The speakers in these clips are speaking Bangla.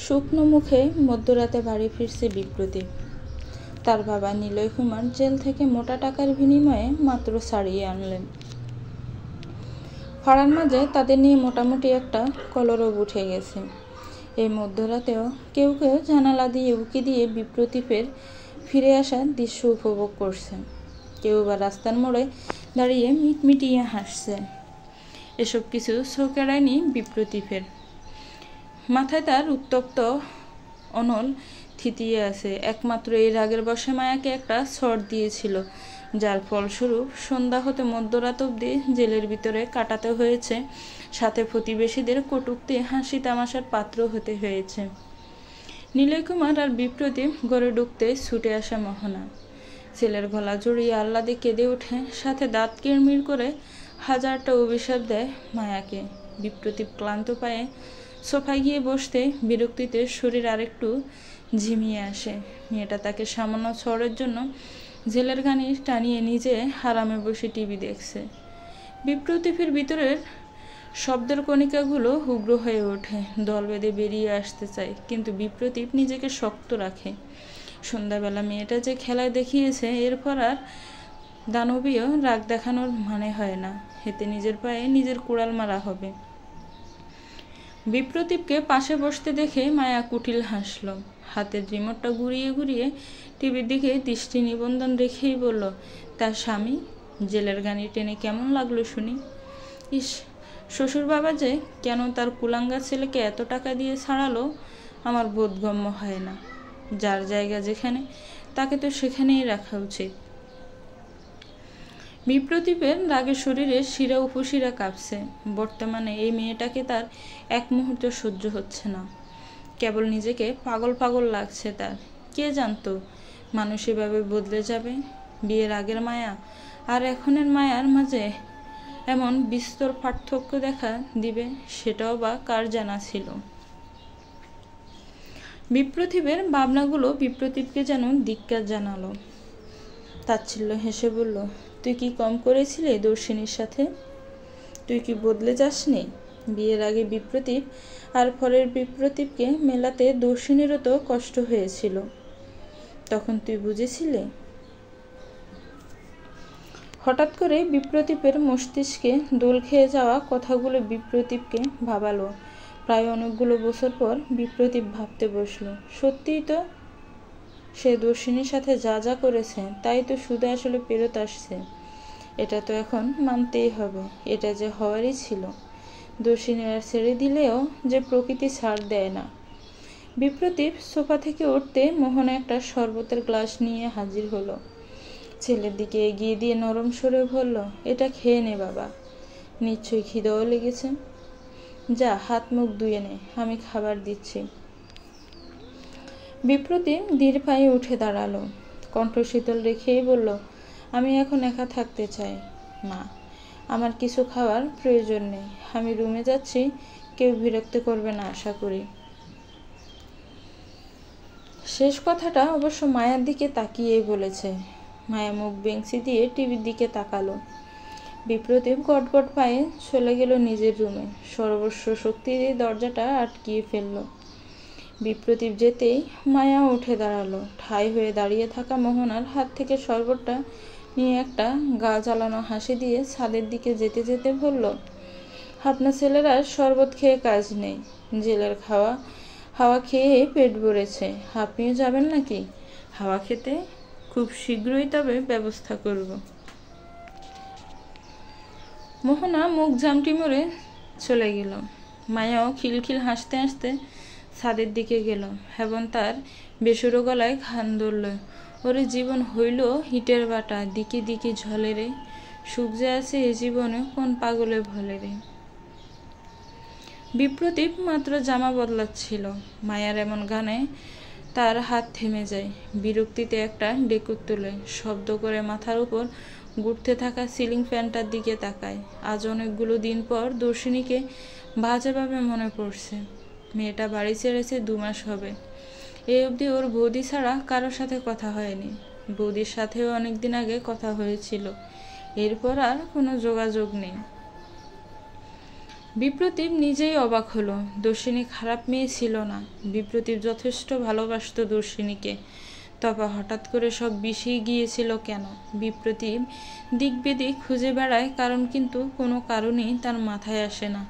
শুকনো মুখে মধ্যরাতে বাড়ি ফিরছে বিপ্রতীপ। তার বাবা নিলয় কুমার জেল থেকে মোটা টাকার বিনিময়ে মাত্র ছাড়িয়ে আনলেন। পাড়ার মাঝে তাদের নিয়ে মোটামুটি একটা কলরব উঠে গেছে। এই মধ্যরাতেও কেউ কেউ জানালা দিয়ে উঁকি দিয়ে বিপ্রতীপের ফিরে আসার দৃশ্য উপভোগ করছে। কেউ বা রাস্তার মোড়ে দাঁড়িয়ে মিটমিটিয়ে হাসছে। এসব কিছু চোখ এড়ায়নি বিপ্রতীপের। মাথায় তার উত্তপ্ত অনল থিতিয়ে আছে। একমাত্র এই রাগের বশে মায়াকে একটা ছড় দিয়েছিল, যার ফলস্বরূপ সন্ধ্যা হতে মধ্যরাত অবধি জেলের ভিতরে কাটাতে হয়েছে, সাথে প্রতিবেশীদের কটূক্তি হাসি তামাশার পাত্র হতে হয়েছে। নিলয় কুমার আর বিপ্রতীপ ঘরে ঢুকতে ছুটে আসা মোহনা ছেলের গলা জড়িয়ে আহ্লাদে কেঁদে ওঠে, সাথে দাঁত কিরমির করে হাজারটা অভিশাপ দেয় মায়াকে। বিপ্রতীপ ক্লান্ত পায়ে সোফায় গিয়ে বসতে বিরক্তিতে শরীর আরেকটু ঝিমিয়ে আসে। মেয়েটা তাকে সামান্য ছড়ের জন্য জেলের গানি টানিয়ে নিজে হারামে বসে টিভি দেখছে। বিপ্রতীপের ভিতরের শব্দের কণিকাগুলো উগ্র হয়ে ওঠে, দল বেঁধে বেরিয়ে আসতে চায়, কিন্তু বিপ্রতীপ নিজেকে শক্ত রাখে। সন্ধ্যাবেলা মেয়েটা যে খেলায় দেখিয়েছে, এরপর আর দানবীয় রাগ দেখানোর মানে হয় না। এতে নিজের পায়ে নিজের কুড়াল মারা হবে। বিপ্রতীপকে পাশে বসতে দেখে মায়া কুটিল হাসল। হাতের রিমোটটা ঘুরিয়ে ঘুরিয়ে টিভির দিকে দৃষ্টি নিবন্ধন রেখেই বলল, তার স্বামী জেলের গানি টেনে কেমন লাগলো শুনি। ইস, শ্বশুর বাবা যে কেন তার কুলাঙ্গা ছেলেকে এত টাকা দিয়ে ছাড়ালো আমার বোধগম্য হয় না। যার জায়গা যেখানে, তাকে তো সেখানেই রাখা উচিত। বিপ্রতীপের রাগে শরীরে শিরা উপশিরা কাঁপছে। বর্তমানে এই মেয়েটাকে তার এক মুহূর্ত সহ্য হচ্ছে না। কেবল নিজেকে পাগল পাগল লাগছে তার। কে জানতো মানুষ এভাবে বদলে যাবে। বিয়ের আগের মায়া আর এখনের মায়ার মাঝে এমন বিস্তর পার্থক্য দেখা দিবে, সেটাও বা কার জানা ছিল। বিপ্রতীপের ভাবনাগুলো বিপ্রতীপকে যেন ধিক্কার জানালো। তাচ্ছিল্য হেসে বলল, তুই কি কম করেছিলি দর্শিনীর সাথে? তুই কি বদলে যাসনি? বিয়ের আগে বিপ্রতীপ আর পরের বিপ্রতীপকে মেলাতে দর্শিনীরও তো কষ্ট হয়েছিল, তখন তুই বুঝেছিলি? হঠাৎ করে বিপ্রতীপের মস্তিষ্কে দোল খেয়ে যাওয়া কথাগুলো বিপ্রতীপকে ভাবালো। প্রায় অনেকগুলো বছর পর বিপ্রতীপ ভাবতে বসলো, সত্যিই তো সে দর্শিনীর সাথে যা যা করেছে তাই তো সুদে আসলে ফেরত আসছে। এটা তো এখন মানতেই হবে, এটা যে হওয়ারই ছিল। দর্শিনী আর ছেড়ে দিলেও যে প্রকৃতি ছাড় দেয় না। বিপ্রতীপ সোফা থেকে উঠতে মোহনা একটা শরবতের গ্লাস নিয়ে হাজির হলো। ছেলের দিকে এগিয়ে দিয়ে নরম স্বরে বলল, এটা খেয়ে নে বাবা, নিশ্চয়ই খিদেও লেগেছে। যা হাত মুখ ধুয়ে নে, আমি খাবার দিচ্ছি। বিপ্রতীপ ধীর পায়ে উঠে দাঁড়ালো, কণ্ঠ শীতল রেখেই বলল, আমি এখন একা থাকতে চাই। না, আমার কিছু খাওয়ার প্রয়োজন নেই। আমি রুমে যাচ্ছি, কেউ বিরক্ত করবে না আশা করি। শেষ কথাটা অবশ্য মায়ার দিকে তাকিয়েই বলেছে। মায়া মুখ বেঞ্চি দিয়ে টিভির দিকে তাকালো। বিপ্রতীপ গটগট পায়ে চলে গেল নিজের রুমে। সর্বস্ব শক্তি দিয়ে দরজাটা আটকিয়ে ফেলল। বিপ্রতীপ যেতেই মায়া উঠে দাঁড়ালো। ঠাই হয়ে দাঁড়িয়ে থাকা মোহনার হাত থেকে শরবতটা নিয়ে একটা গা জ্বালানো হাসি দিয়ে ছাদের দিকে যেতে যেতে বলল, আপনার ছেলেরা শরবত খেয়ে কাজ নেই, জেলের হাওয়া খেয়ে পেট ভরেছে। আপনিও যাবেন নাকি হাওয়া খেতে? খুব শীঘ্রই তবে ব্যবস্থা করব। মোহনা মুখ জামটি মরে চলে গেল। মায়াও খিলখিল হাসতে হাসতে ছাদের দিকে গেল এবং তার বেসুরো গলায় ঘান ধরল, ওরে জীবন হইল হিটের বাটা, দিকে দিকে ঝলে রে, সুখ যে আছে এ জীবনে কোন পাগলে ভলে রে। বিপ্রতীপ মাত্র জামা বদলাচ্ছিল। মায়ার এমন গানে তার হাত থেমে যায়। বিরক্তিতে একটা ডেকুর তোলে, শব্দ করে মাথার উপর ঘুরতে থাকা সিলিং ফ্যানটার দিকে তাকায়। আজ অনেকগুলো দিন পর দর্শিনীকে বাজেভাবে মনে পড়ছে। মেয়েটা বাড়ি ছেড়েছে 2 মাস হবে। এই অবধি ওর বৌদি ছাড়া কারোর সাথে কথা হয়নি। বৌদির সাথেও অনেকদিন আগে কথা হয়েছিল, এরপর আর কোনো যোগাযোগ নেই। বিপ্রতীপ নিজেই অবাক হলো। দর্শিনী খারাপ মেয়ে ছিল না। বিপ্রতীপ যথেষ্ট ভালোবাসত দর্শিনীকে। তবে হঠাৎ করে সব বিষিয়ে গিয়েছিল কেন? বিপ্রতীপ দিক বেদিক খুঁজে বেড়ায় কারণ, কিন্তু কোনো কারণেই তার মাথায় আসে না।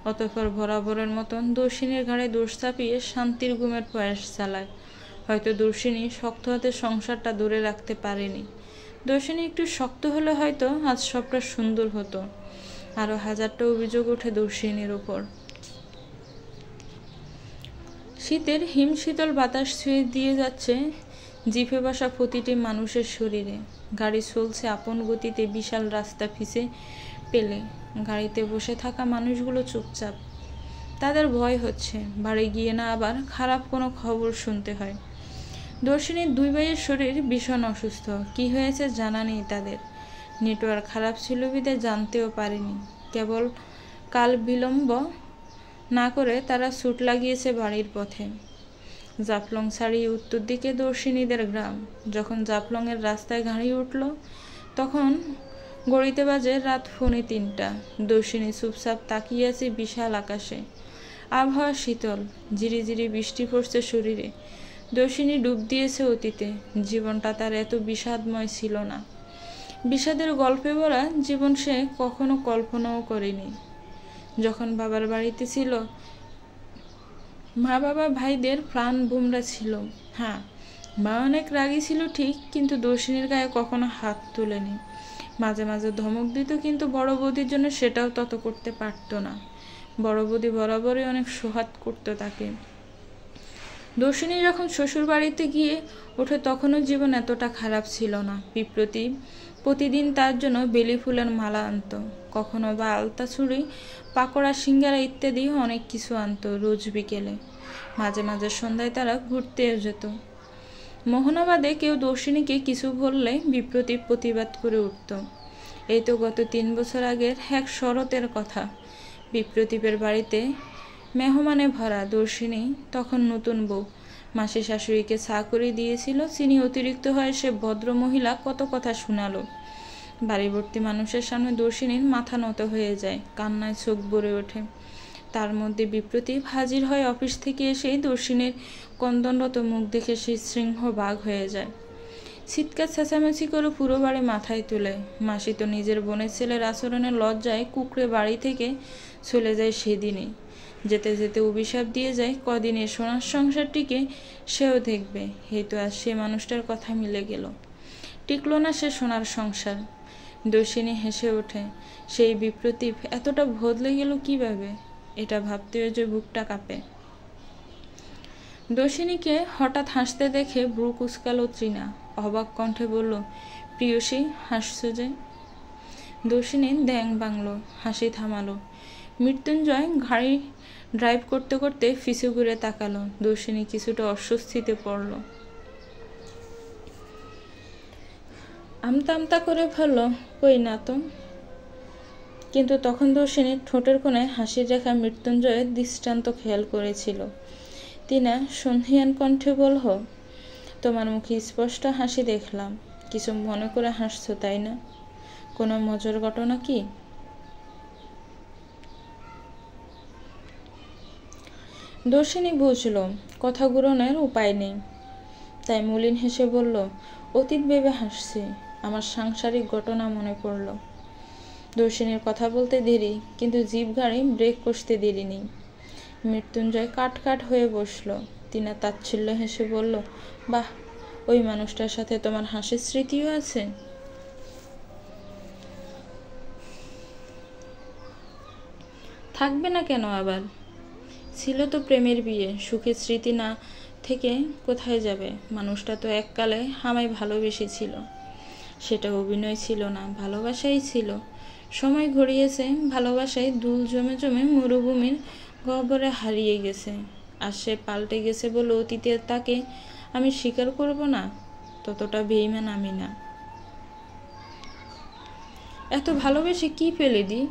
অতঃপর বরাবরের মতন দর্শিনীর ঘাড়ে দোষ চাপিয়ে শান্তির ঘুমের প্রয়াস চালায়। হয়তো দর্শিনী শক্ত হাতে সংসারটা ধরে রাখতে পারেনি। দর্শিনী একটু শক্ত হলে হয়তো আজ সবটা সুন্দর হতো। আরো হাজারটা অভিযোগ ওঠে দর্শিনীর ওপর। শীতের হিমশীতল বাতাস ছুঁয়ে দিয়ে যাচ্ছে জিভে বসা প্রতিটি মানুষের শরীরে। গাড়ি চলছে আপন গতিতে বিশাল রাস্তা ফিসে পেলে। গাড়িতে বসে থাকা মানুষগুলো চুপচাপ। তাদের ভয় হচ্ছে বাড়ি গিয়ে না আবার খারাপ কোনো খবর শুনতে হয়। দর্শিনীর দুই ভাইয়ের শরীর ভীষণ অসুস্থ। কি হয়েছে জানা নেই তাদের। নেটওয়ার্ক খারাপ ছিল বিধায় জানতেও পারেনি। কেবল কাল বিলম্ব না করে তারা ছুট লাগিয়েছে বাড়ির পথে। জাফলং ছাড়িয়ে উত্তর দিকে দর্শিনীদের গ্রাম। যখন জাফলংয়ের রাস্তায় গাড়ি উঠল তখন ঘড়িতে বাজে রাত 3:45। দর্শিনী চুপচাপ তাকিয়ে আছে বিশাল আকাশে। আবহাওয়া শীতল, ঝিরিঝিরি বৃষ্টি পড়ছে শরীরে। দর্শিনী ডুব দিয়েছে অতীতে। জীবনটা তার এত বিষাদময় ছিল না। বিষাদের গল্পে ভরা জীবন সে কখনো কল্পনাও করেনি। যখন বাবার বাড়িতে ছিল মা বাবা ভাইদের প্রাণ ভোমরা ছিল। হ্যাঁ, মা অনেক রাগী ছিল ঠিক, কিন্তু দর্শিনীর গায়ে কখনো হাত তোলেনি। মাঝে মাঝে ধমক দিত, কিন্তু বড় বৌদির জন্য সেটাও তত করতে পারত না। বড় বৌদি বরাবরই অনেক সোহাত করত তাকে। দর্শিনী যখন শ্বশুর বাড়িতে গিয়ে ওঠে তখনও জীবন এতটা খারাপ ছিল না। বিপ্রতীপ প্রতিদিন তার জন্য বেলি ফুলের মালা আনত, কখনো বা আলতা ছুরি, পাকোড়া, সিঙ্গারা ইত্যাদি অনেক কিছু আনত রোজ বিকেলে। মাঝে মাঝে সন্ধ্যায় তারা ঘুরতেও যেত। মোহনাবাদে কেউ দর্শিনীকে কিছু বললে বিপ্রতীপ প্রতিবাদ করে উঠত। এই তো গত 3 বছর আগের এক শরতের কথা। বিপ্রতীপের বাড়িতে মেহমানে ভরা। দর্শিনী তখন নতুন বউ। মাসি শাশুড়িকে চা করে দিয়েছিল। চিনি অতিরিক্ত হয়ে সে ভদ্র মহিলা কত কথা শোনালো। বাড়িভর্তি মানুষের সামনে দর্শিনীর মাথা নত হয়ে যায়, কান্নায় চোখ ভরে ওঠে। তার মধ্যে বিপ্রতীপ হাজির হয়। অফিস থেকে এসেই দর্শিনীর কন্দনরত মুখ দেখে সে সিংহ বাঘ হয়ে যায়। চিৎকার চেঁচামেচি করে পুরো বাড়ি মাথায় তুলে। মাসি তো নিজের বোনের ছেলের আচরণের লজ্জায় কুকড়ে বাড়ি থেকে চলে যায় সেদিনই। যেতে যেতে অভিশাপ দিয়ে যায়, কদিনে সোনার সংসারটিকে সেও দেখবে। এই তো আজ সে মানুষটার কথা মিলে গেল। টিকলো না সে সোনার সংসার। দর্শিনী হেসে ওঠে। সেই বিপ্রতীপ এতটা বদলে গেল কিভাবে? এটা ভাবতেও যে বুকটা কাঁপে। দর্শিনীকে হঠাৎ হাসতে দেখে ভ্রু কুঁচকালো তৃণা। অবাক কণ্ঠে বলল, প্রিয়সী, হাসছো যে? দর্শিনী দ্যাং বাংলো, হাসি থামালো। মৃত্যুঞ্জয় গাড়ি ড্রাইভ করতে করতে পিছু ঘুরে তাকালো। দর্শিনী কিছুটা অস্বস্তিতে পড়ল। আমতা আমতা করে বলল, কই না তো। কিন্তু তখন দর্শিনীর ঠোঁটের কোণে হাসির রেখা মৃত্যুঞ্জয়ের দৃষ্টান্ত খেয়াল করেছিল। তিনা সন্ধিয়ান কণ্ঠে বলল, তোমার মুখে স্পষ্ট হাসি দেখলাম। কিছু মনে করে হাসছো তাই না? কোনো মজার ঘটনা কি? দর্শিনী বুঝল কথা ঘুরানোর উপায় নেই, তাই মলিন হেসে বলল, অতীত ভেবে হাসছি। আমার সাংসারিক ঘটনা মনে পড়ল। দর্শিনীর কথা বলতে দেরি, কিন্তু জিভ গাড়ি ব্রেক কষতে দেরি নেই। মৃত্যুঞ্জয় কাট কাট হয়ে বসল। তিনা তাচ্ছিল্য হেসে বলল, বাহ, ওই মানুষটার সাথে তোমার হাসির স্মৃতিও আছে? থাকবে না কেন আবার? ছিল তো প্রেমের বিয়ে। সুখের স্মৃতি না থেকে কোথায় যাবে? মানুষটা তো এককালে আমায় ভালোবেসেছিল। সেটা অভিনয় ছিল না, ভালোবাসাই ছিল। সময় গড়িয়েছে, ভালোবাসায় দুল জমে জমে মরুভূমির গহ্বরে হারিয়ে গেছে। আর সে পাল্টে গেছে বলে অতীতে তাকে আমি স্বীকার করব না? ততটা বেঈমান আমি না। এত ভালোবেসে কি পেলে দি?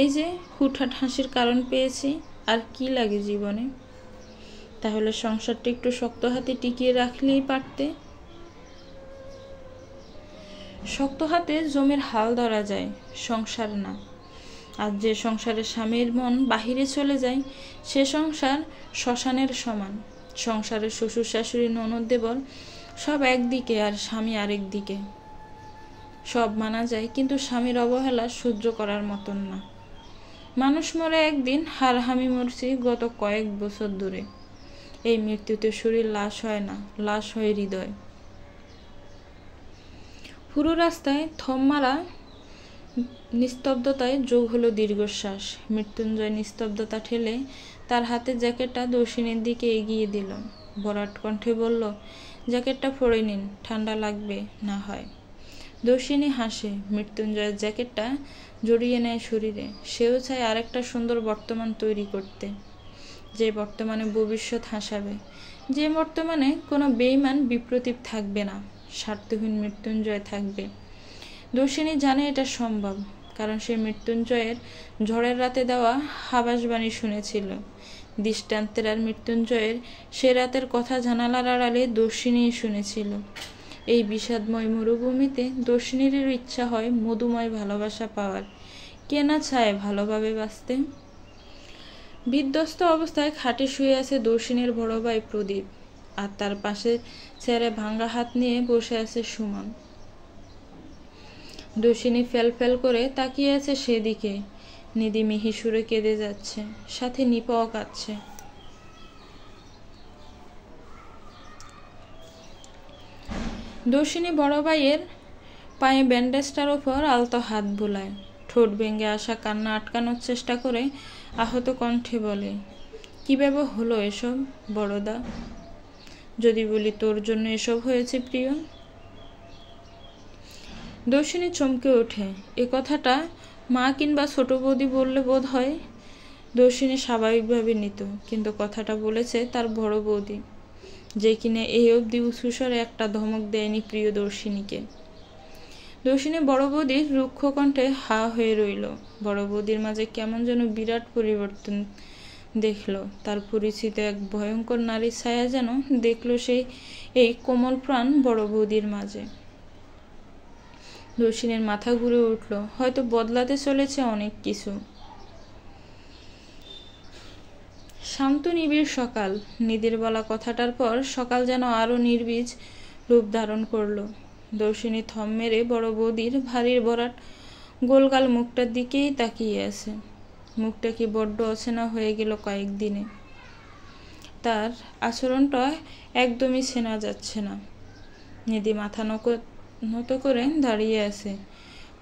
এই যে হুটহাট হাসির কারণ পেয়েছি, আর কি লাগে জীবনে? তাহলে সংসারটা একটু শক্ত হাতে টিকিয়ে রাখলেই পারতে। শক্ত হাতে জমির হাল ধরা যায়, সংসার না। আর যে সংসারে স্বামীর মন বাহিরে চলে যায় সে সংসার শ্মশানের সমান। সংসারের শ্বশুর শাশুড়ি ননদ দেবর সব একদিকে আর স্বামী আরেক দিকে। সব মানা যায়, কিন্তু স্বামীর অবহেলা সহ্য করার মতন না। মানুষ মরে একদিন, হার আমি মরছি গত কয়েক বছর ধরে। এই মৃত্যুতে শরীর লাশ হয় না, লাশ হয় হৃদয়। পুরো রাস্তায় থম মারা নিস্তব্ধতায় যোগ হলো দীর্ঘশ্বাস। মৃত্যুঞ্জয় নিস্তব্ধতা ঠেলে তার হাতের জ্যাকেটটা দর্শিনীর দিকে এগিয়ে দিল। বরাট কণ্ঠে বলল, জ্যাকেটটা পরে নিন, ঠান্ডা লাগবে না হয়। দর্শিনী হাসে। মৃত্যুঞ্জয়ের জ্যাকেটটা জড়িয়ে নেয় শরীরে। সেও চায় আরেকটা সুন্দর বর্তমান তৈরি করতে, যে বর্তমানে ভবিষ্যৎ হাসাবে, যে বর্তমানে কোনো বেইমান বিপ্রতীপ থাকবে না, স্বার্থহীন মৃত্যুঞ্জয় থাকবে। দর্শিনী জানে এটা সম্ভব, কারণ সে মৃত্যুঞ্জয়ের ঝড়ের রাতে দেওয়া হাবাসবাণী শুনেছিল। দৃষ্টান্তের আর মৃত্যুঞ্জয়ের সে রাতের কথা জানালার আড়ালে দর্শিনীই শুনেছিল। এই বিষাদময় মরুভূমিতে দর্শিনীরও ইচ্ছা হয় মধুময় ভালোবাসা পাওয়ার। কে না চায় ভালোভাবে বাঁচতে? বিধ্বস্ত অবস্থায় খাটে শুয়ে আছে দর্শিনীর বড় ভাই প্রদীপ, আর তার পাশে চেয়ারে ভাঙ্গা হাত নিয়ে বসে আছে সুমন। দর্শিনী ফেল ফেল করে তাকিয়ে আছে সেদিকে। নিধি মিহি সুরে কেঁদে যাচ্ছে, সাথে নিপাও কাঁদছে। দর্শিনী বড় ভাইয়ের পায়ে ব্যান্ডেজটার ওপর আলতো হাত বুলায়। ঠোঁট ভেঙে আসা কান্না আটকানোর চেষ্টা করে আহত কণ্ঠে বলে, কিভাবে হলো এসব বড়দা? যদি বলি তোর জন্য এসব হয়েছে প্রিয়? দর্শিনী চমকে ওঠে। এ কথাটা মা কিংবা ছোট বৌদি বললে বোধ হয় দর্শিনী স্বাভাবিকভাবে নিত, কিন্তু কথাটা বলেছে তার বড় বৌদি, যে কিনা এই অবধি উঁচু স্বরে একটা ধমক দেয়নি প্রিয় দর্শিনীকে। দর্শিনী বড় বৌদির রুক্ষ কণ্ঠে হা হয়ে রইল। বড় বৌদির মাঝে কেমন যেন বিরাট পরিবর্তন দেখল। তার পরিচিত এক ভয়ঙ্কর নারীর ছায়া যেন দেখল সেই এই কোমল প্রাণ বড় বৌদির মাঝে। দর্শিনীর মাথা ঘুরে উঠল। হয়তো বদলাতে চলেছে অনেক কিছু। শান্ত নিবিড় সকাল। নিধির বলা কথাটার পর সকাল যেন আরো নির্বীজ রূপ ধারণ করল। দর্শিনী থম মেরে বড় বৌদির ভারী ভরাট গোলগাল মুখটার দিকেই তাকিয়ে আছে। মুখটা কি বড্ড অচেনা হয়ে গেল কয়েকদিনে। তার আচরণটা একদমই চেনা যাচ্ছে না। নিধি মাথা নত করে দাঁড়িয়ে আছে।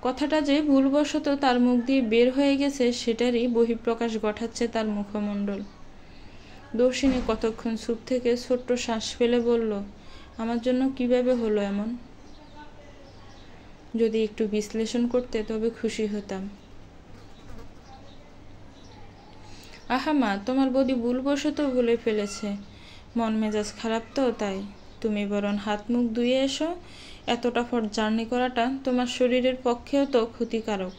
কথাটা যে ভুলবশত তার মুখ দিয়ে বের হয়ে গেছে সেটারই বহিঃপ্রকাশ ঘটাচ্ছে তার মুখমণ্ডল। দর্শিনী কতক্ষণ চুপ থেকে ছোট্ট শ্বাস ফেলে বলল, আমার জন্য কিভাবে হলো এমন? যদি একটু বিশ্লেষণ করতে তবে খুশি হতাম। আহা মা, তোমার বৌদি ভুলবশত বলে ফেলেছে, মন মেজাজ খারাপ তো তাই। তুমি বরং হাত মুখ ধুয়ে এসো। এতটা পথ জার্নি করাটা তোমার শরীরের পক্ষেও তো ক্ষতিকারক।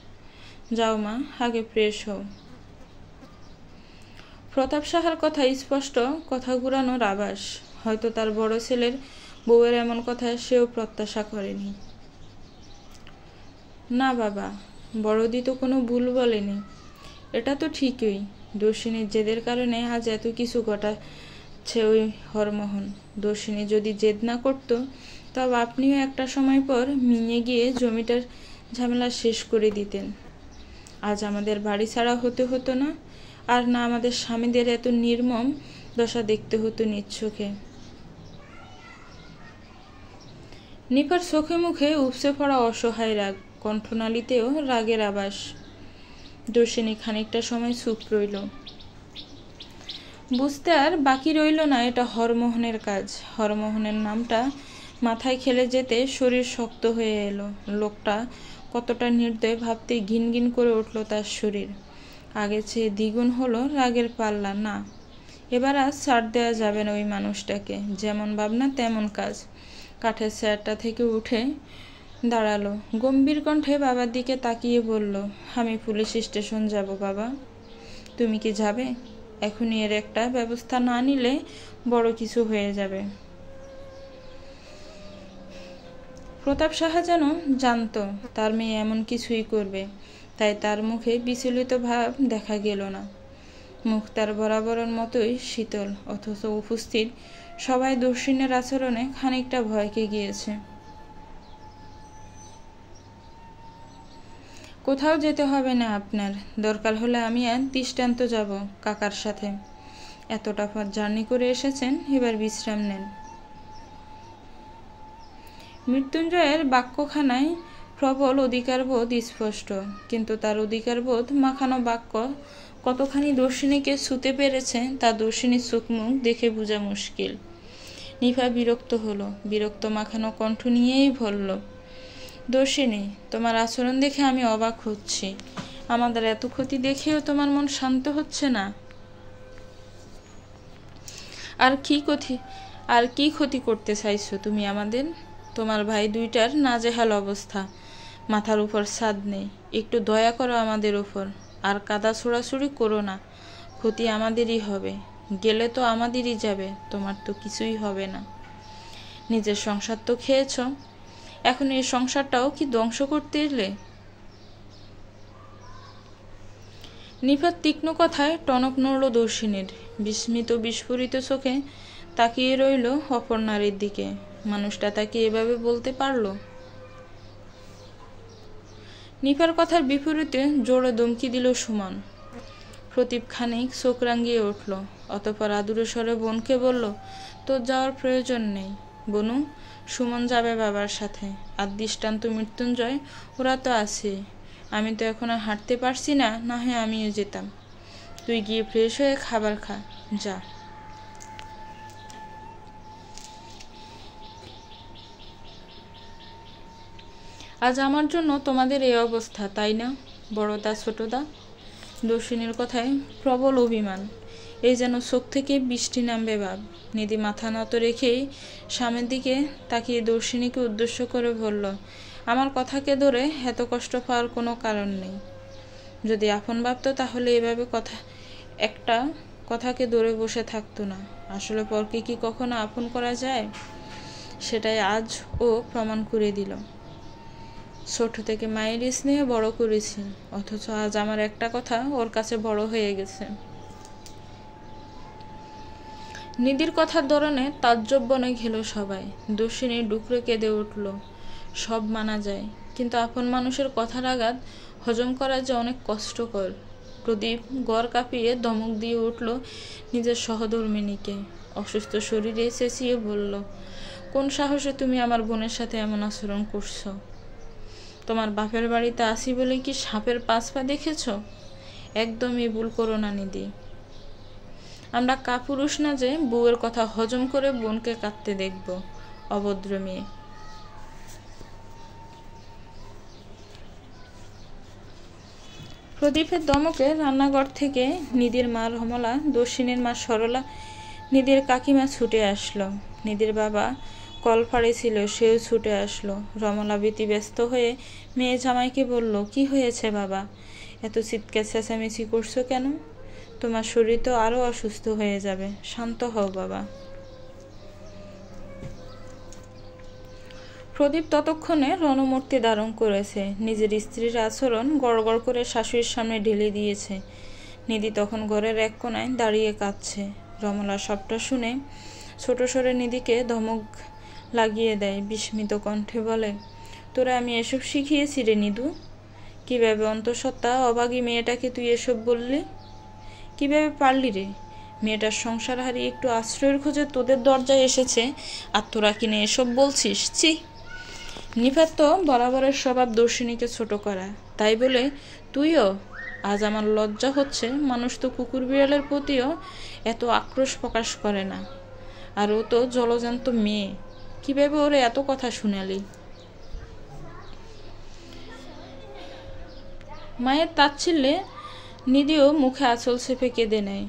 যাও মা, আগে ফ্রেশ হও। প্রতাপ সাহার কথা স্পষ্ট, কথা ঘুরানোর আভাস। হয়তো তার বড় ছেলের বউয়ের এমন কথা সেও প্রত্যাশা করেনি। না বাবা, বড়দি তো কোনো ভুল বলেনি। এটা তো ঠিকই, দর্শিনীর জেদের কারণে আজ এত কিছু ঘটাচ্ছে ওই হরমোহন। দর্শিনী যদি জেদ না করত, তবে আপনিও একটা সময় পর মিঙে গিয়ে জমিটার ঝামেলা শেষ করে দিতেন। আজ আমাদের বাড়ি ছাড়া হতে হতো না, আর না আমাদের স্বামীদের এত নির্মম দশা দেখতে হতো নিজ চোখে। নিপার চোখে মুখে উপচে পড়া অসহায় রাগ, কণ্ঠনালীতেও রাগের আভাস। দর্শিনী খানিকটা সময় চুপ রইল। বুঝতে আর বাকি রইল না এটা হরমোহনের কাজ। হরমোহনের নামটা মাথায় খেলে যেতে শরীর শক্ত হয়ে এলো। লোকটা কতটা নির্দয় ভাবতে ঘিন ঘিন করে উঠল তার শরীর। আগে চেয়ে দ্বিগুণ হলো রাগের পাল্লা। না, এবার আর ছাড় দেওয়া যাবে না ওই মানুষটাকে। যেমন ভাবনা তেমন কাজ। কাঠের চেয়ারটা থেকে উঠে দাঁড়ালো। গম্ভীর কণ্ঠে বাবার দিকে তাকিয়ে বলল, আমি পুলিশ স্টেশন যাব বাবা। তুমি কি যাবে? এখনই এর একটা ব্যবস্থা না নিলে বড় কিছু হয়ে যাবে। প্রতাপ সাহা যেন জানতো তার মেয়ে এমন কিছুই করবে। তাই তার মুখে বিচলিত ভাব দেখা গেল না। মুখ তার বরাবরের মতোই শীতল, অথচ উপস্থিত সবাই দর্শিনের আচরণে খানিকটা ভয়কে গিয়েছে। কোথাও যেতে হবে না আপনার, দরকার হলে আমি আর দৃষ্টান্ত যাব কাকার সাথে। এতটা পথ জার্নি করে এসেছেন, এবার বিশ্রাম নেন। মৃত্যুঞ্জয়ের বাক্যখানায় প্রবল অধিকারবোধ স্পষ্ট, কিন্তু তার অধিকারবোধ মাখানো বাক্য কতখানি দর্শিনীকে ছুঁতে পেরেছে তা দর্শিনীর চোখ মুখ দেখে বোঝা মুশকিল। নিভা বিরক্ত হলো, বিরক্ত মাখানো কণ্ঠ নিয়েই বলল, দর্শিনী, তোমার আচরণ দেখে আমি অবাক হচ্ছি। আমাদের এত ক্ষতি দেখেও তোমার মন শান্ত হচ্ছে না। আর কি ক্ষতি করতে চাইছো তুমি আমাদের? তোমার ভাই দুইটার নাজেহাল অবস্থা, মাথার উপর ছাদ নেই। একটু দয়া করো আমাদের উপর, আর কাদা ছোড়াছুড়ি করো না। ক্ষতি আমাদেরই হবে, গেলে তো আমাদেরই যাবে, তোমার তো কিছুই হবে না। নিজের সংসার তো খেয়েছ, এখন এই সংসারটাও কি ধ্বংস করতে এলে? নিফার তীক্ষ্ণ কথায় টনক নড়ল দর্শিনীর। বিস্মিত বিস্ফোরিত চোখে তাকিয়ে রইল অপর নারীর দিকে। মানুষটা তাকে এভাবে বলতে পারল? নিফার কথার বিপরীতে জোরে ধমকি দিল সুমন। প্রদীপ খানিক চোখ রাঙিয়ে উঠল, অতঃপর আদুরে স্বরে বোনকে বলল, তোর যাওয়ার প্রয়োজন নেই বনু, সুমন যাবে বাবার সাথে। আর দৃষ্টান্ত মৃত্যুঞ্জয়, ওরা তো আছে। আমি তো এখন আর হাঁটতে পারছি না, না হয় আমিও যেতাম। তুই গিয়ে ফ্রেশ হয়ে খাবার খা, যা। আজ আমার জন্য তোমাদের এই অবস্থা, তাই না বড়দা ছোটদা? দর্শিনীর কথায় প্রবল অভিমান, এই যেন চোখ থেকে বৃষ্টি নামবে ভাব। নিধি মাথা নত রেখেই স্বামীর দিকে তাকিয়ে দর্শিনীকে উদ্দেশ্য করে বলল, আমার কথাকে ধরে এত কষ্ট পাওয়ার কোনো কারণ নেই। যদি আপন ভাবতো তাহলে এভাবে একটা কথাকে ধরে বসে থাকতো না। আসলে পরকে কি কখনো আপন করা যায়? সেটাই আজ ও প্রমাণ করে দিল। ছোট থেকে মায়ের স্নেহে বড় করেছি, অথচ আজ আমার একটা কথা ওর কাছে বড় হয়ে গেছে। নিধির কথার ধরনে তাজ্জব বনে ঘেল সবাই। দর্শিনী ডুকরে কেঁদে উঠল। সব মানা যায়, কিন্তু আপন মানুষের কথার আঘাত হজম করা যে অনেক কষ্টকর। প্রদীপ গড় কাঁপিয়ে ধমক দিয়ে উঠল নিজের সহধর্মিণীকে। অসুস্থ শরীরে চেঁচিয়ে বলল, কোন সাহসে তুমি আমার বোনের সাথে এমন আচরণ করছো? তোমার বাপের বাড়িতে আসি বলে কি সাপের পাঁচ পা দেখেছ? একদমই ভুল করো না নিধি। আমরা কাপুরুষ না যে বউয়ের কথা হজম করে বোনকে কাঁদতে দেখব, অভদ্র মেয়ে। প্রদীপের দমকে রান্নাঘর থেকে নিধির মা রমলা, দর্শিনীর মা সরলা, নিধির কাকিমা ছুটে আসলো। নিধির বাবা কল ফাড়েছিল, সেও ছুটে আসলো। রমলা ব্যতিব্যস্ত হয়ে মেয়ে জামাইকে বলল, কি হয়েছে বাবা? এত চিৎকার চেঁচামেচি করছো কেন? তোমার শরীর তো আরো অসুস্থ হয়ে যাবে, শান্ত হও বাবা। প্রদীপ ততক্ষণে রণমূর্তি ধারণ করেছে। নিজের স্ত্রীর আচরণ গড়গড় করে শাশুড়ির সামনে ঢেলে দিয়েছে। নিধি তখন ঘরের এক কোণায় দাঁড়িয়ে কাঁদছে। রমলা সবটা শুনে ছোট স্বরে নিধিকে ধমক লাগিয়ে দেয়। বিস্মিত কণ্ঠে বলে, তোরা আমি এসব শিখিয়েছি রে নিধু? কিভাবে অন্তঃসত্ত্বা অভাগী মেয়েটাকে তুই এসব বললি? কিভাবে পারলি রে? মেয়েটার সংসার হারিয়ে একটু আশ্রয়ের খোঁজে তোদের দরজায় এসেছে, আর তোরা কিনে এসব বলছিস? ছি! নিফার তো বরাবরের স্বভাব দর্শিনীকে ছোট করা, তাই বলে তুইও? আজ আমার লজ্জা হচ্ছে, মানুষ তো কুকুর বিড়ালের প্রতিও এত আক্রোশ প্রকাশ করে না, আর ও তো জলজান্ত মেয়ে। কিভাবে ওরে এত কথা শুনালি? মায়ের তাচ্ছিল্যে নিধিও মুখে আঁচল চেপে কেঁদে নেয়।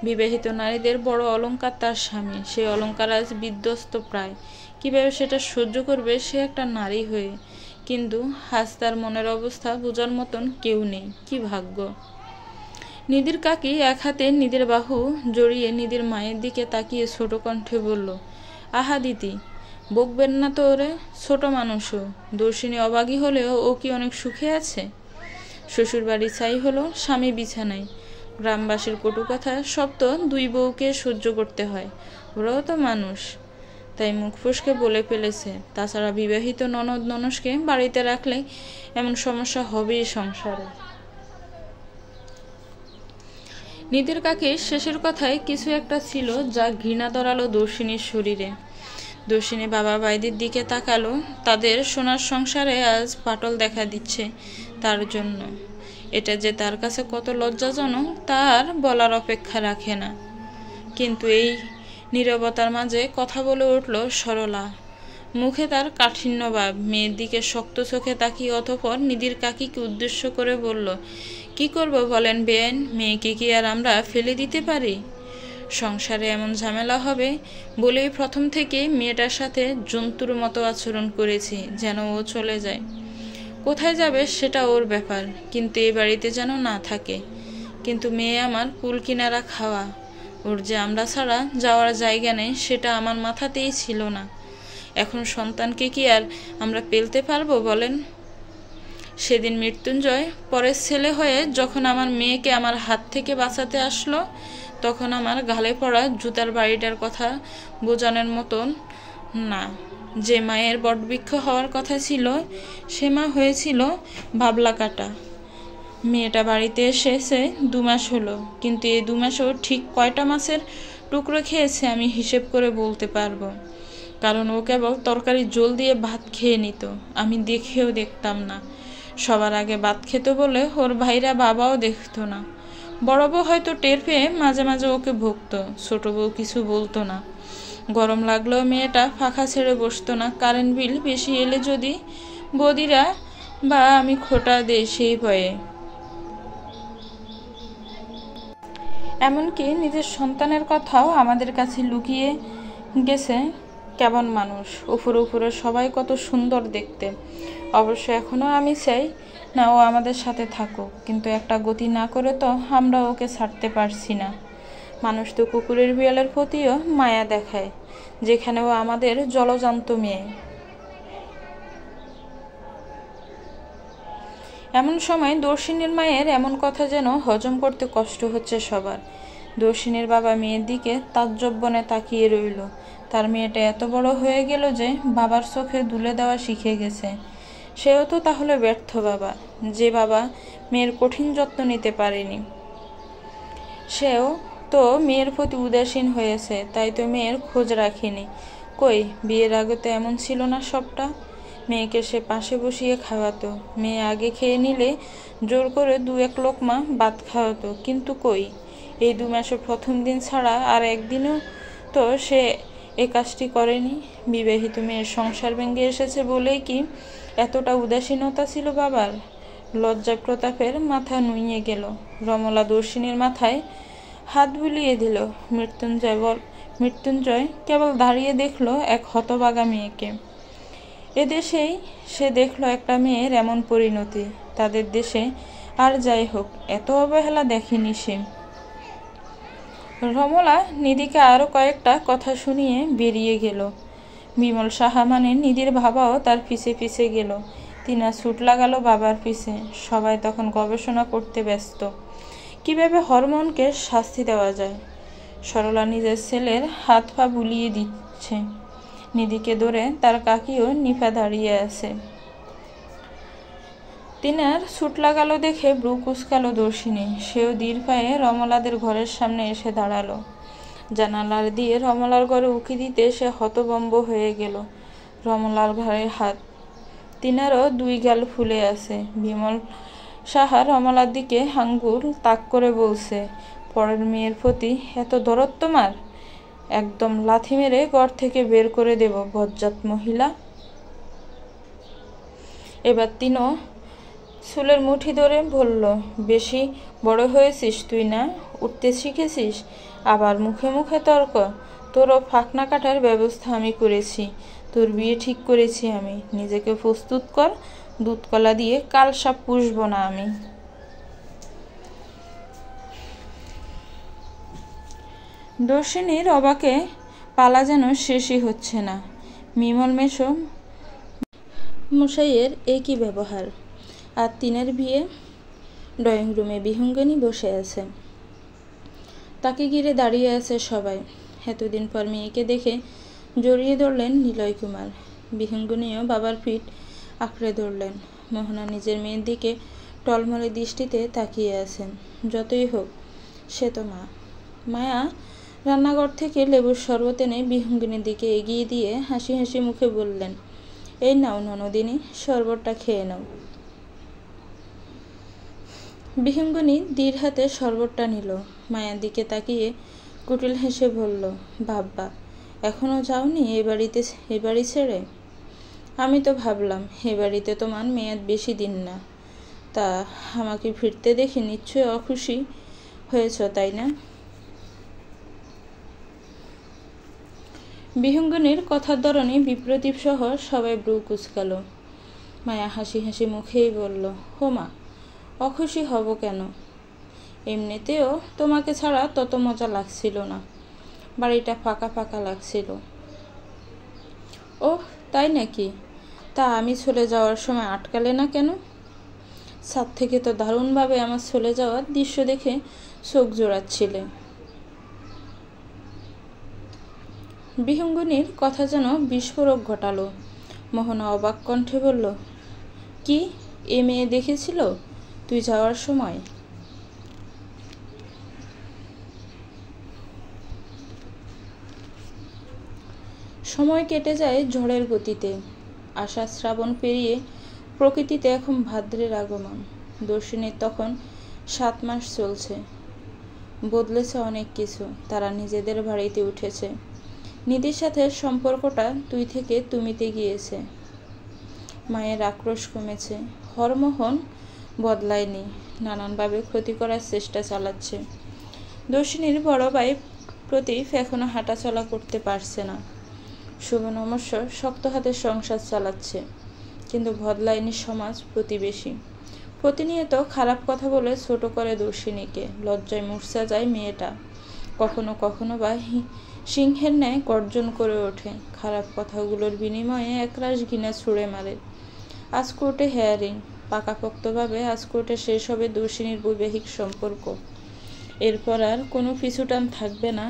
বিবাহিত নারীদের বড় অলংকার তার স্বামী, সেই অলংকার আজ বিধ্বস্ত প্রায়। কিভাবে সেটা সহ্য করবে সে একটা নারী হয়ে? কিন্তু আজ তার মনের অবস্থা বোঝার মতন কেউ নেই। কি ভাগ্য! নিধির কাকি এক হাতে নিধির বাহু জড়িয়ে নিধির মায়ের দিকে তাকিয়ে ছোট কণ্ঠে বলল, আহা দিদি, বকবেন না তো ওরে, ছোট মানুষও। দর্শিনী অবাগী হলেও ও কি অনেক সুখে আছে? শ্বশুরবাড়ি ছাই হলো, স্বামী বিছানায়। গ্রামবাসীর কটু কথা সব তো দুই বউকে সহ্য করতে হয়, ওরাও তো মানুষ, তাই মুখ ফসকে বলে ফেলেছে। তাছাড়া বিবাহিত ননদ ননসকে বাড়িতে রাখলে এমন সমস্যা হবেই সংসারে। নিধির কাকির শেষের কথায় কিছু একটা ছিল যা ঘৃণা ধরালো দর্শিনীর শরীরে। দর্শিনী বাবা ভাইদের দিকে তাকালো। তাদের সোনার সংসারে আজ ফাটল দেখা দিচ্ছে তার জন্য। এটা যে তার কাছে কত লজ্জাজনক তার বলার অপেক্ষা রাখে না। কিন্তু এই নীরবতার মাঝে কথা বলে উঠল সরলা। মুখে তার কাঠিন্য ভাব। মেয়ের দিকে শক্ত চোখে তাকিয়ে অতঃপর নিধির কাকিকে উদ্দেশ্য করে বলল, কি করব বলেন বেআইন? মেয়েকে কি আর আমরা ফেলে দিতে পারি? সংসারে এমন ঝামেলা হবে বলেই প্রথম থেকে মেয়েটার সাথে জন্তুর মতো আচরণ করেছি, যেন ও চলে যায়। কোথায় যাবে সেটা ওর ব্যাপার, কিন্তু এ বাড়িতে যেন না থাকে। কিন্তু মেয়ে আমার কুল কিনারা খাওয়া, ওর যে আমরা ছাড়া যাওয়ার জায়গা নেই সেটা আমার মাথাতেই ছিল না। এখন সন্তানকে কি আর আমরা পেলতে পারবো বলেন? সেদিন মৃত্যুঞ্জয় পরের ছেলে হয়ে যখন আমার মেয়েকে আমার হাত থেকে বাঁচাতে আসলো, তখন আমার গালে পড়া জুতার বাড়িটার কথা বোঝানোর মতন না। যে মায়ের বটবৃক্ষ হওয়ার কথা ছিল সে মা হয়েছিল বাবলা কাটা। মেয়েটা বাড়িতে এসেছে 2 মাস হলো, কিন্তু এই 2 মাসেও ঠিক কয়টা মাছের টুকরো খেয়েছে আমি হিসেব করে বলতে পারবো। কারণ ও কেবল তরকারি জল দিয়ে ভাত খেয়ে নিত, আমি দেখেও দেখতাম না। সবার আগে ভাত খেত বলে ওর ভাইরা বাবাও দেখতো না। বড় বউ হয়তো টের পেয়ে মাঝে মাঝে ওকে ভুগত, ছোট বউ কিছু বলতো না। গরম লাগলেও মেয়েটা ফাঁকা ছেড়ে বসতো না। কারেন্ট বিল বেশি এলে যদি বৌদিরা বা আমি খোটা দেই সেই ভয়ে। এমনকি নিজের সন্তানের কথাও আমাদের কাছে লুকিয়ে গেছে। কেমন মানুষ, উপরে উপরে সবাই কত সুন্দর দেখতে। অবশ্য এখনো আমি চাই না ও আমাদের সাথে থাকুক, কিন্তু একটা গতি না করে তো আমরা ওকে ছাড়তে পারছি না। মানুষ তো কুকুরের বিড়ালের প্রতিও মায়া দেখায়, যেখানে ও আমাদের জলজান্ত মেয়ে। এমন সময় দর্শিনীর মায়ের এমন কথা যেন হজম করতে কষ্ট হচ্ছে সবার। দর্শিনীর বাবা মেয়ের দিকে তাজ্জব-বনে তাকিয়ে রইল। তার মেয়েটা এত বড় হয়ে গেল যে বাবার চোখে দুলে দেওয়া শিখে গেছে। সেও তো তাহলে ব্যর্থ বাবা, যে বাবা মেয়ের কঠিন যত্ন নিতে পারেনি। সেও তো মেয়ের প্রতি উদাসীন হয়েছে, তাই তো মেয়ের খোঁজ রাখেনি। কই, বিয়ের আগে তো এমন ছিল না সবটা। মেয়েকে সে পাশে বসিয়ে খাওয়াতো, মেয়ে আগে খেয়ে নিলে জোর করে 2-1 লোকমা ভাত খাওয়াতো। কিন্তু কই, এই 2 মাসের প্রথম দিন ছাড়া আর একদিনও তো সে এ কাজটি করেনি। বিবাহিত মেয়ের সংসার ভেঙে এসেছে বলেই কি এতটা উদাসীনতা ছিল বাবার? লজ্জা প্রতাপের মাথা নুইয়ে গেল। রমলা দর্শিনীর মাথায় হাত বুলিয়ে দিল। মৃত্যুঞ্জয় কেবল দাঁড়িয়ে দেখল এক হতভাগা মেয়েকে। এদেশেই সে দেখল একটা মেয়ের এমন পরিণতি। তাদের দেশে আর যাই হোক, এত অবহেলা দেখেনি সে। রমলা নিধিকে আরো কয়েকটা কথা শুনিয়ে বেরিয়ে গেল। বিমল সাহা মানে নিধির বাবাও তার পিছে পিছে গেল। তিনা ছুট লাগালো বাবার পিছে। সবাই তখন গবেষণা করতে ব্যস্ত, কিভাবে হরমোনকে শাস্তি দেওয়া যায়। সরলা নিজের ছেলের হাত পা বুলিয়ে দিচ্ছে। নিধিকে ধরে তার কাকিও নিফা দাঁড়িয়ে আছে। তিনার ছুট লাগালো দেখে ব্রু কুচকালো দর্শিনী। সেও ধীর পায়ে রমলাদের ঘরের সামনে এসে দাঁড়ালো। জানালার দিয়ে রমলার ঘরে উঁকি দিতে সে হতভম্ব হয়ে গেল। রমলার ঘরে হাত, তিনারও 2 গাল ফুলে আছে। বিমল সাহা রমলার দিকে আঙ্গুল তাক করে বলছে, পরের মেয়ের প্রতি এত দরদ তোমার? একদম লাথি মেরে ঘর থেকে বের করে দেব, বজ্জাত মহিলা। এবার তিনও চুলের মুঠি ধরে বলল, বেশি বড় হয়েছিস তুই না? উঠতে শিখেছিস? আবার মুখে মুখে তর্ক। তোরও ফাঁকনা কাটার ব্যবস্থা আমি করেছি, তোর বিয়ে ঠিক করেছি আমি। নিজেকে প্রস্তুত কর, দুধকলা দিয়ে কাল সাপ পুষব না আমি। দর্শিনীর অবাকে পালা যেন শেষই হচ্ছে না। বিমল মেশো মশাইয়ের একই ব্যবহার, আর তিনের বিয়ে ড্রয়িং রুমে বিহঙ্গিনী বসে আছে। তাকে ঘিরে দাঁড়িয়ে আছে সবাই। এতদিন পর মেয়েকে দেখে জড়িয়ে ধরলেন নিলয় কুমার। বিহঙ্গিনীও বাবার পিঠ আঁকড়ে ধরলেন। মোহনা নিজের মেয়ের দিকে টলমলে দৃষ্টিতে তাকিয়ে আছেন। যতই হোক সে তো মা। মায়া রান্নাঘর থেকে লেবুর শরবত এনে বিহঙ্গিনীর দিকে এগিয়ে দিয়ে হাসি হাসি মুখে বললেন, এই নাও ননদিনী, শরবতটা খেয়ে নাও। বিহঙ্গিনী ধীর হাতে শরবতটা নিল। মায়ার দিকে তাকিয়ে কুটিল হেসে বলল, বাব্বা, এখনো যাওনি এ বাড়ি ছেড়ে? আমি তো ভাবলাম এ বাড়িতে তোমার মেয়াদ বেশি দিন না। তা আমাকে ফিরতে দেখে নিশ্চয়ই অখুশি হয়েছ, তাই না? বিহঙ্গিনীর কথার ধরনে বিপ্রদীপ সহ সবাই ব্রু কুঁচকাল। মায়া হাসি হাসি মুখেই বলল, হো মা, অখুশি হব কেন? এমনিতেও তোমাকে ছাড়া তত মজা লাগছিল না, বাড়িটা ফাঁকা ফাঁকা লাগছিল। ওহ, তাই নাকি? তা আমি চলে যাওয়ার সময় আটকালে না কেন? ছাদ থেকে তো দারুণভাবে আমার চলে যাওয়ার দৃশ্য দেখে চোখ জোড়াচ্ছিলে। বিহঙ্গিনীর কথা যেন বিস্ফোরক ঘটালো। মোহনা অবাক কণ্ঠে বলল, কি, এ মেয়ে দেখেছিল তুই যাওয়ার সময়? সময় কেটে যায় ঝড়ের গতিতে। আষাঢ় শ্রাবণ পেরিয়ে প্রকৃতিতে এখন ভাদ্রের আগমন। দর্শিনীর তখন 7 মাস চলছে। বদলেছে অনেক কিছু। তারা নিজেদের বাড়িতে উঠেছে। নিধির সাথে সম্পর্কটা তুই থেকে তুমিতে গিয়েছে। মায়ের আক্রোশ কমেছে। হরমোহন বদলায়নি, নানানভাবে ক্ষতি করার চেষ্টা চালাচ্ছে। দর্শিনীর বড় ভাই প্রতীপ এখনো হাঁটাচলা করতে পারছে না। শুভ নমস্বর শক্ত হাতে সংসার চালাচ্ছে, কিন্তু বদলায়নি সমাজ, প্রতিবেশী। প্রতিনিয়ত খারাপ কথা বলে ছোট করে দর্শিনীকে। লজ্জায় মূর্ছা যায় মেয়েটা। কখনো কখনো বা সিংহের ন্যায় গর্জন করে ওঠে। খারাপ কথাগুলোর বিনিময়ে একরাশ ঘৃণা ছুঁড়ে মারে। আজ কোর্টে হেয়ারিং। পাকাপোক্তভাবে আজ কোর্টে শেষ হবে দর্শিনীর বৈবাহিক সম্পর্ক। এরপর আর কোনো পিছুটান থাকবে না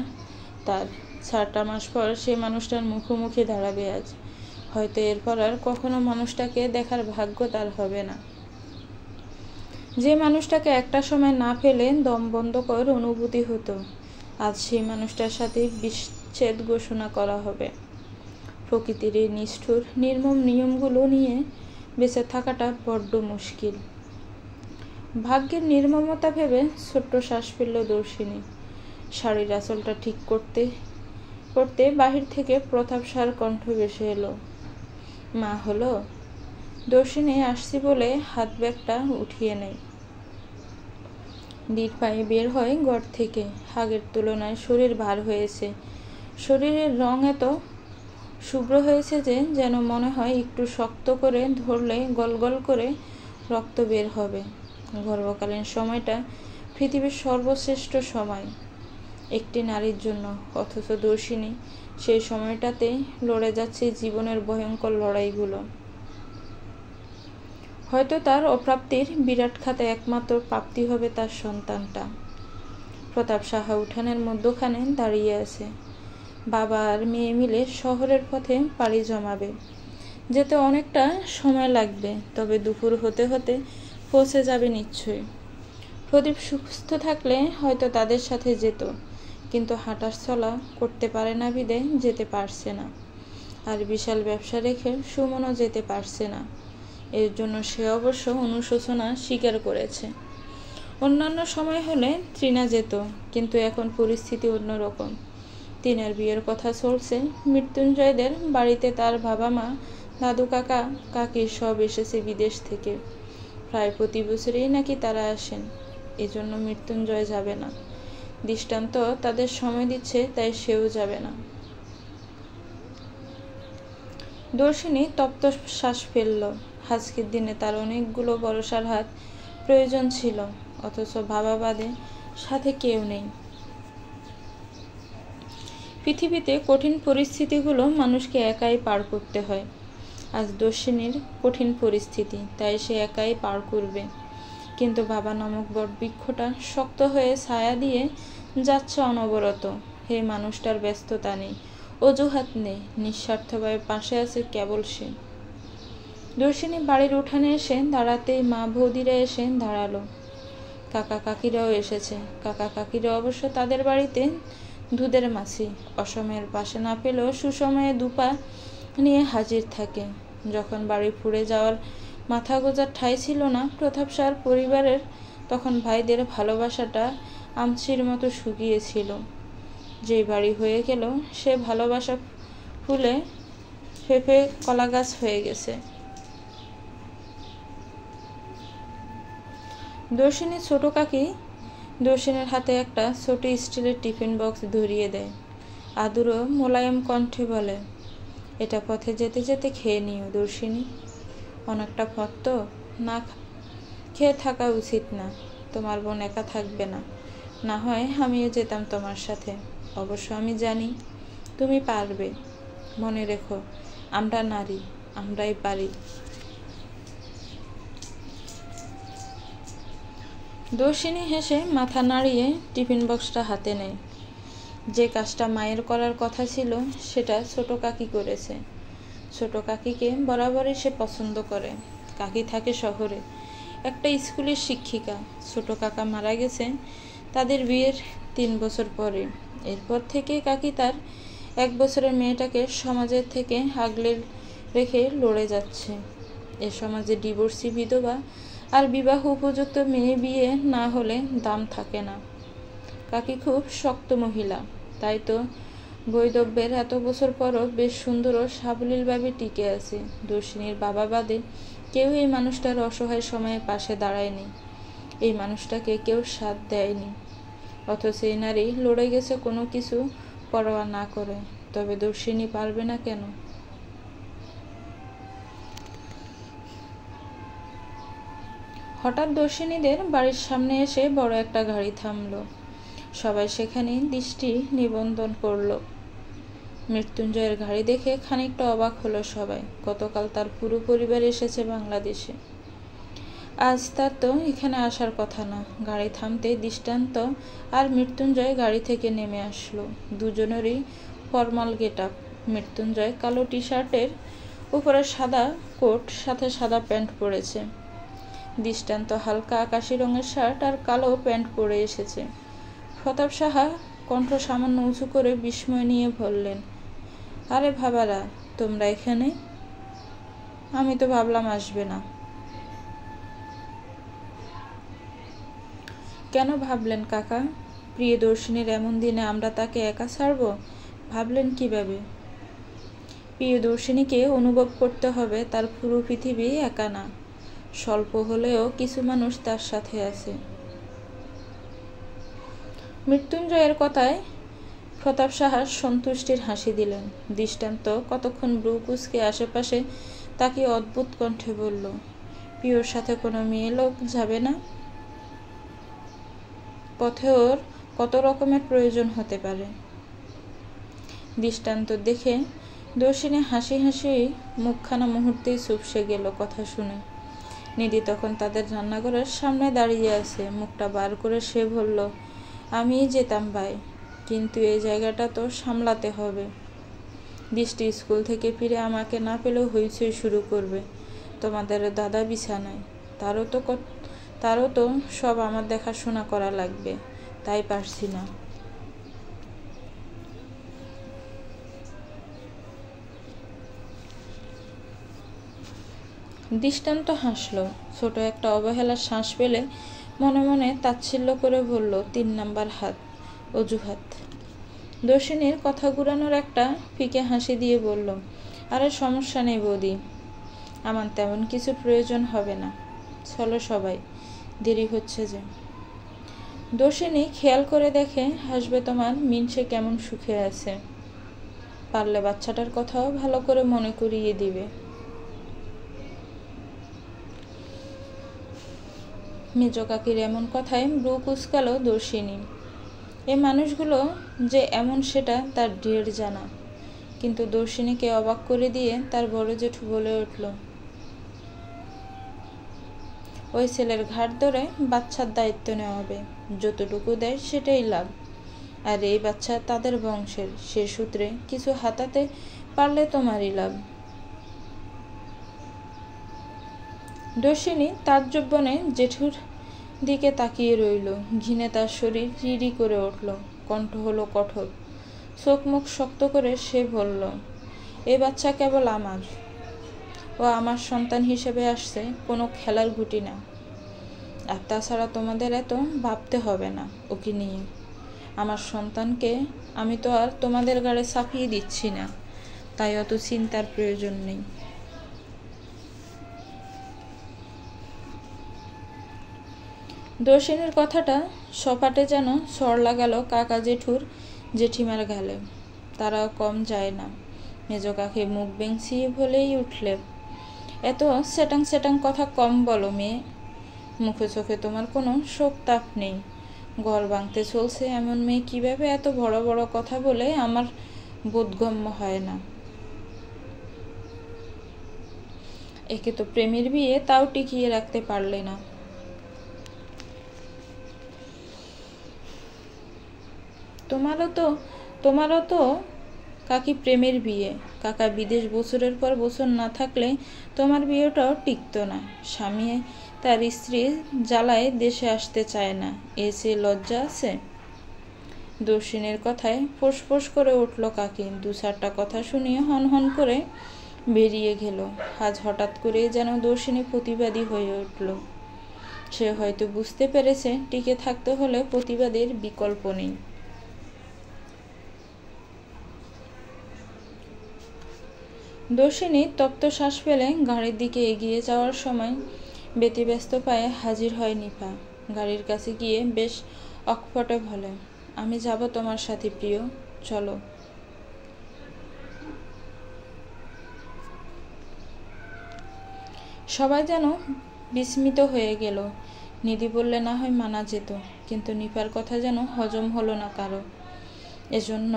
তার। 4টা মাস পর সে মানুষটার মুখোমুখি দাঁড়াবে আজ। হয়তো এরপর আর কখনো মানুষটাকে দেখার ভাগ্য তার হবে না। যে মানুষটাকে একটা সময় না পেলে দম বন্ধ কর অনুভূতি হতো, আজ সেই মানুষটার সাথে বিচ্ছেদ ঘোষণা করা হবে। প্রকৃতির এই নিষ্ঠুর নির্মম নিয়মগুলো নিয়ে বেঁচে থাকাটা বড্ড মুশকিল। ভাগ্যের নির্মমতা ভেবে ছোট্ট শ্বাস ফেলল দর্শিনী। শাড়ির আঁচলটা ঠিক করতে করতে বাহির থেকে প্রতাপ সার কণ্ঠ ভেসে এলো, মা হলো? দর্শিনী আসছি বলে হাত ব্যাগটা উঠিয়ে নেয়। ধীর পায়ে বের হয় ঘর থেকে। আগের তুলনায় শরীর ভার হয়েছে। শরীরের রং এত শুভ্র হয়েছে যে যেন মনে হয় একটু শক্ত করে ধরলে গলগল করে রক্ত বের হবে। গর্ভকালীন সময়টা পৃথিবীর সর্বশ্রেষ্ঠ সময় একটি নারীর জন্য, অথচ দর্শিনী সেই সময়টাতেই লড়ে যাচ্ছে জীবনের ভয়ঙ্কর লড়াইগুলো। হয়তো তার অপ্রাপ্তির বিরাট খাতে একমাত্র প্রাপ্তি হবে তার সন্তানটা। প্রতাপ সাহা উঠানের মধ্যখানে দাঁড়িয়ে আছে। বাবা আর মেয়ে মিলে শহরের পথে পাড়ি জমাবে। যেতে অনেকটা সময় লাগবে, তবে দুপুর হতে হতে পৌঁছে যাবে নিশ্চয়ই। প্রদীপ সুস্থ থাকলে হয়তো তাদের সাথে যেত, কিন্তু হাঁটার চলা করতে পারে না বিধায় যেতে পারছে না। আর বিশাল ব্যবসা রেখে সুমনও যেতে পারছে না। এর জন্য সে অবশ্য অনুশোচনা স্বীকার করেছে। অন্যান্য সময় হলে তৃণা যেত, কিন্তু এখন পরিস্থিতি অন্যরকম। তিনার বিয়ের কথা চলছে। মৃত্যুঞ্জয়দের বাড়িতে তার বাবা মা, দাদু কাকা কাকি সব এসেছে বিদেশ থেকে। প্রায় প্রতি বছরেই নাকি তারা আসেন। এজন্য মৃত্যুঞ্জয় যাবে না। দৃষ্টান্ত তাদের সময় দিচ্ছে, তাই সেও যাবে না। দর্শিনী তপ্ত শ্বাস ফেলল। আজকের দিনে তার অনেকগুলো ভরসার হাত প্রয়োজন ছিল, অথচ বাবা বাদে সাথে কেউ নেই। পৃথিবীতে কঠিন পরিস্থিতিগুলো মানুষকে একাই পার করতে হয়। আজ দর্শিনীর কঠিন পরিস্থিতি, তাই সে একাই পার করবে। কিন্তু বাবা নামক বটবৃক্ষটা শক্ত হয়ে ছায়া দিয়ে যাচ্ছে অনবরত। হে মানুষটার ব্যস্ততা নেই, অজুহাত নেই, নিঃস্বার্থভাবে পাশে আছে কেবল সে। দর্শিনী বাড়ির উঠানে এসে দাঁড়াতেই মা বৌদিরা এসে দাঁড়ালো। কাকা কাকিরাও এসেছে। কাকা কাকিরা অবশ্য তাদের বাড়িতে দুধের মাছি, অসময়ের পাশে না পেলেও সুসময়ে দুপা নিয়ে হাজির থাকে। যখন বাড়ি ফুরে যাওয়ার মাথা গোজার ঠাঁই ছিল না প্রতাপ শাহর পরিবারের, তখন ভাইদের ভালোবাসাটা আমচির মতো শুকিয়েছিল। যেই বাড়ি হয়ে গেল সে ভালোবাসা ফুলে ফেঁপে কলাগাছ হয়ে গেছে। দর্শিনী ছোট কাকি দর্শিনীর হাতে একটা ছোট স্টিলের টিফিন বক্স ধরিয়ে দেয়। আদুরও মোলায়েম কণ্ঠে বলে, এটা পথে যেতে যেতে খেয়ে নিও দর্শিনী, অনেকটা পথ তো, না খেয়ে থাকা উচিত না। তোমার বোন একা থাকবে না, না হয় আমিও যেতাম তোমার সাথে। অবশ্য আমি জানি তুমি পারবে। মনে রেখো, আমরা নারী, আমরাই পারি। দর্শিনী হেসে মাথা নাড়িয়ে টিফিন বক্সটা হাতে নেয়। যে কাজটা মায়ের করার কথা ছিল সেটা ছোট কাকি করেছে। ছোট কাকিকে বরাবরই সে পছন্দ করে। কাকি থাকে শহরে, একটা স্কুলের শিক্ষিকা। ছোট কাকা মারা গেছে তাদের বিয়ের 3 বছর পরে। এরপর থেকে কাকি তার 1 বছরের মেয়েটাকে সমাজের থেকে আগলে রেখে লড়ে যাচ্ছে। এ সমাজে ডিভোর্সি বিধবা আর বিবাহ উপযুক্ত মেয়ে বিয়ে না হলে দাম থাকে না। কাকি খুব শক্ত মহিলা, তাই তো বৈধব্যের এত বছর পরও বেশ সুন্দর ও সাবলীলভাবে টিকে আছে। দর্শিনীর বাবা বাদে কেউ এই মানুষটার অসহায় সময়ে পাশে দাঁড়ায়নি। এই মানুষটাকে কেউ সাথ দেয়নি। অথচ এই নারী লড়ে গেছে কোনো কিছু পরোয়া না করে। তবে দর্শিনী পারবে না কেন? হঠাৎ দর্শিনীদের বাড়ির সামনে এসে বড় একটা গাড়ি থামলো। সবাই সেখানে দৃষ্টি নিবন্ধন করলো। মৃত্যুঞ্জয়ের গাড়ি দেখে খানিকটা অবাক হলো সবাই। গতকাল তার পুরো পরিবার এসেছে বাংলাদেশে। আজ তার তো এখানে আসার কথা না। গাড়ি থামতে দৃষ্টান্ত আর মৃত্যুঞ্জয় গাড়ি থেকে নেমে আসলো। দুজনেরই ফর্মাল গেট আপ। মৃত্যুঞ্জয় কালো টি শার্টের উপরে সাদা কোট, সাথে সাদা প্যান্ট পরেছে। দৃষ্টান্ত হালকা আকাশি রঙের শার্ট আর কালো প্যান্ট পরে এসেছে। প্রতাপ সাহা কণ্ঠ সামান্য উঁচু করে বিস্ময় নিয়ে বললেন, আরে বাবারা, তোমরা এখানে? আমি তো ভাবলাম আসবে না। কেন ভাবলেন কাকা? প্রিয়দর্শিনীর এমন দিনে আমরা তাকে একা ছাড়ব? ভাবলেন কিভাবে? প্রিয়দর্শিনীকে অনুভব করতে হবে তার পুরো পৃথিবী একা না, স্বল্প হলেও কিছু মানুষ তার সাথে আছে। মৃত্যুঞ্জয়ের কথায় প্রতাপ সাহা সন্তুষ্টির হাসি দিলেন। দৃষ্টান্ত কতক্ষণ ব্রু কুঁচকে আশেপাশে তাকে অদ্ভুত কণ্ঠে বলল, প্রিয়র সাথে কোনো মেয়ে লোক যাবে না? পথে ওর কত রকমের প্রয়োজন হতে পারে। দৃষ্টান্ত দেখে দর্শিনী হাসি হাসি মুখখানা মুহূর্তেই চুপসে গেল কথা শুনে। নিধি তখন তাদের রান্নাঘরের সামনে দাঁড়িয়ে আছে। মুখটা বার করে সে বলল, আমিই যেতাম ভাই, কিন্তু এই জায়গাটা তো সামলাতে হবে। বৃষ্টি স্কুল থেকে ফিরে আমাকে না পেলেও হইচই শুরু করবে। তোমাদের দাদা বিছানায়, তারও তো সব আমার দেখাশোনা করা লাগবে, তাই পারছি না। দৃষ্টান্ত হাসল। ছোট একটা অবহেলার শ্বাস পেলে মনে মনে তাচ্ছিল্য করে বলল, 3 নাম্বার হাত, অজুহাত। দর্শিনীর কথা ঘুরানোর একটা ফিকে হাসি দিয়ে বলল, আরে সমস্যা নেই বৌদি, আমার তেমন কিছু প্রয়োজন হবে না। চলো সবাই, দেরি হচ্ছে যে। দর্শিনী খেয়াল করে দেখে হাসবে তোমার মিনসে কেমন সুখে আছে। পারলে বাচ্চাটার কথাও ভালো করে মনে করিয়ে দিবে। মেজ কাকির এমন কথায় ব্রু কুঁচকাল দর্শিনী। এই মানুষগুলো যে এমন সেটা তার ঢের জানা। কিন্তু দর্শিনীকে অবাক করে দিয়ে তার বড় জেঠু বলে উঠল, ওই ছেলের ঘাট ধরে বাচ্চার দায়িত্ব নেওয়া হবে, যতটুকু দেয় সেটাই লাভ। আর এই বাচ্চা তাদের বংশের, সে সূত্রে কিছু হাতাতে পারলে তোমারই লাভ। দর্শিনী তাজ্জব-বনে জেঠুর দিকে তাকিয়ে রইল। ঘিনে তার শরীর রিরি করে উঠল, কণ্ঠ হলো কঠোর। চোখ মুখ শক্ত করে সে বলল, এ বাচ্চা কেবল আমার। ও আমার সন্তান হিসেবে আসছে, কোনো খেলার গুটি না। আর তাছাড়া তোমাদের এত ভাবতে হবে না ওকে নিয়ে। আমার সন্তানকে আমি তো আর তোমাদের গাড়ে চাপিয়ে দিচ্ছি না, তাই অত চিন্তার প্রয়োজন নেই। দর্শিনীর কথাটা সপাটে যেন সর লাগালো কাকা জেঠুর জেঠিমার গালে। তারাও কম যায় না। মেজ কাকে মুখ বেংচিয়ে বলেই উঠলে, এত সেটাং সেটাং কথা কম বলো মেয়ে। মুখে চোখে তোমার কোনো শোক তাপ নেই। ঘর ভাঙতে চলছে এমন মেয়ে কিভাবে এত বড় বড় কথা বলে আমার বোধগম্য হয় না। একে তো প্রেমের বিয়ে, তাও টিকিয়ে রাখতে পারলে না। তোমারও তো কাকি প্রেমের বিয়ে। কাকা বিদেশ বছরের পর বছর না থাকলে তোমার বিয়েটাও টিকত না। স্বামী তার স্ত্রীর জ্বালায় দেশে আসতে চায় না, এ চেয়ে লজ্জা আছে? দর্শিনীর কথায় ফোঁস করে উঠল কাকি। দু চারটা কথা শুনিয়ে হন করে বেরিয়ে গেল। আজ হঠাৎ করেই যেন দর্শিনী প্রতিবাদী হয়ে উঠল। সে হয়তো বুঝতে পেরেছে টিকে থাকতে হলে প্রতিবাদের বিকল্প নেই। দর্শিনী তপ্ত শ্বাস ফেলে গাড়ির দিকে এগিয়ে যাওয়ার সময় ব্যতিব্যস্ত পায়ে হাজির হয় নিপা। গাড়ির কাছে গিয়ে বেশ অকপটে বলে, আমি যাব তোমার সাথে প্রিয়, চলো। সবাই যেন বিস্মিত হয়ে গেল। নিধি বললে না হয় মানা যেত, কিন্তু নিপার কথা যেন হজম হলো না কারো। এজন্য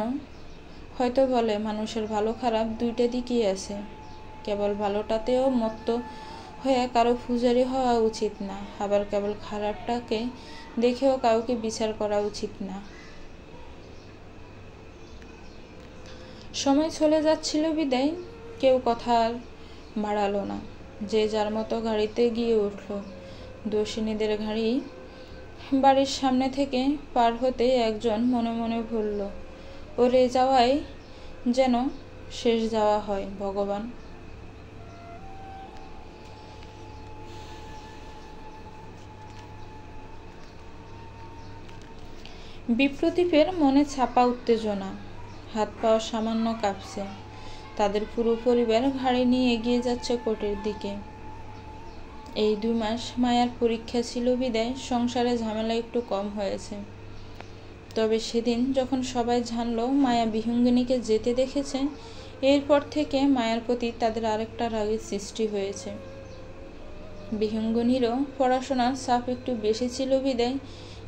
হয়তো বলে, মানুষের ভালো খারাপ দুইটা দিকই আছে। কেবল ভালোটাতেও মত্ত হয়ে কারো পূজারি হওয়া উচিত না, আবার কেবল খারাপটাকে দেখেও কাউকে বিচার করা উচিত না। সময় চলে যাচ্ছিল বিদায় কেউ কথা আর বাড়ালো না। যে যার মতো গাড়িতে গিয়ে উঠল। দর্শিনীদের গাড়ি বাড়ির সামনে থেকে পার হতে একজন মনে মনে বলল, ওরে যাওয়াই যেন শেষ যাওয়া হয় ভগবান। বিপ্রদীপের মনে ছাপা উত্তেজনা, হাত পাও সামান্য কাঁপছে। তাদের পুরো পরিবার গাড়ি নিয়ে এগিয়ে যাচ্ছে কোর্টের দিকে। এই 2 মাস মায়ার পরীক্ষা ছিল বিদায় সংসারে ঝামেলা একটু কম হয়েছে। তবে সেদিন যখন সবাই জানলো মায়া বিহঙ্গিনীকে যেতে দেখেছে, এরপর থেকে মায়ার প্রতি তাদের আরেকটা রাগের সৃষ্টি হয়েছে। বিহঙ্গিনীরও পড়াশোনার চাপ একটু বেশি ছিল বিদায়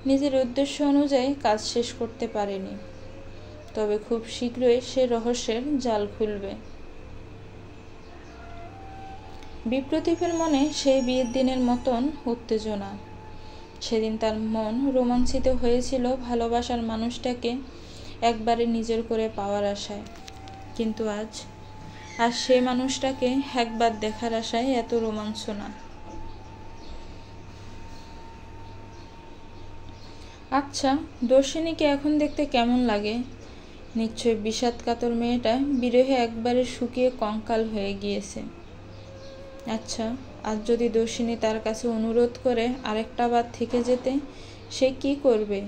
নিজের উদ্দেশ্য অনুযায়ী কাজ শেষ করতে পারেনি। তবে খুব শীঘ্রই সে রহস্যের জাল খুলবে। বিপ্রদীপের মনে সেই বিয়ের দিনের মতন উত্তেজনা। সেদিন তার মন রোমাঞ্চিত হয়েছিল ভালোবাসার মানুষটাকে একবারে নিজের করে পাওয়ার আশায়। কিন্তু আজ সেই মানুষটাকে একবার দেখার আশায় এত রোমাঞ্চ না। আচ্ছা, দর্শিনীকে এখন দেখতে কেমন লাগে? নিশ্চয় বিষাদ কাতর মেয়েটা বিরহে একবারে শুকিয়ে কঙ্কাল হয়ে গিয়েছে। আচ্ছা, আজ যদি দর্শিনী তার কাছে অনুরোধ করে আরেকটা বার থেকে যেতে, সে কি করবে?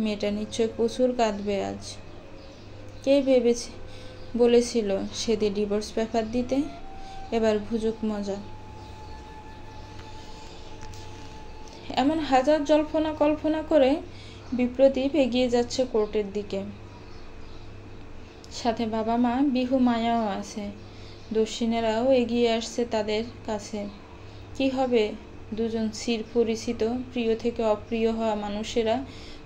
মেয়েটা নিশ্চয় প্রচুর কাঁদবে আজ। কে বলেছিল সেদিন ডিভোর্স পেপার দিতে? এবার ভুজুক মজা। এমন হাজার জল্পনা কল্পনা করে বিপ্রদীপ এগিয়ে যাচ্ছে কোর্টের দিকে। সাথে বাবা মা বিহু মায়াও আছে। দর্শিনীরাও এগিয়ে আসছে তাদের কাছে। কি হবে দুজন চির পরিচিত প্রিয় থেকে অপ্রিয় হওয়া মানুষেরা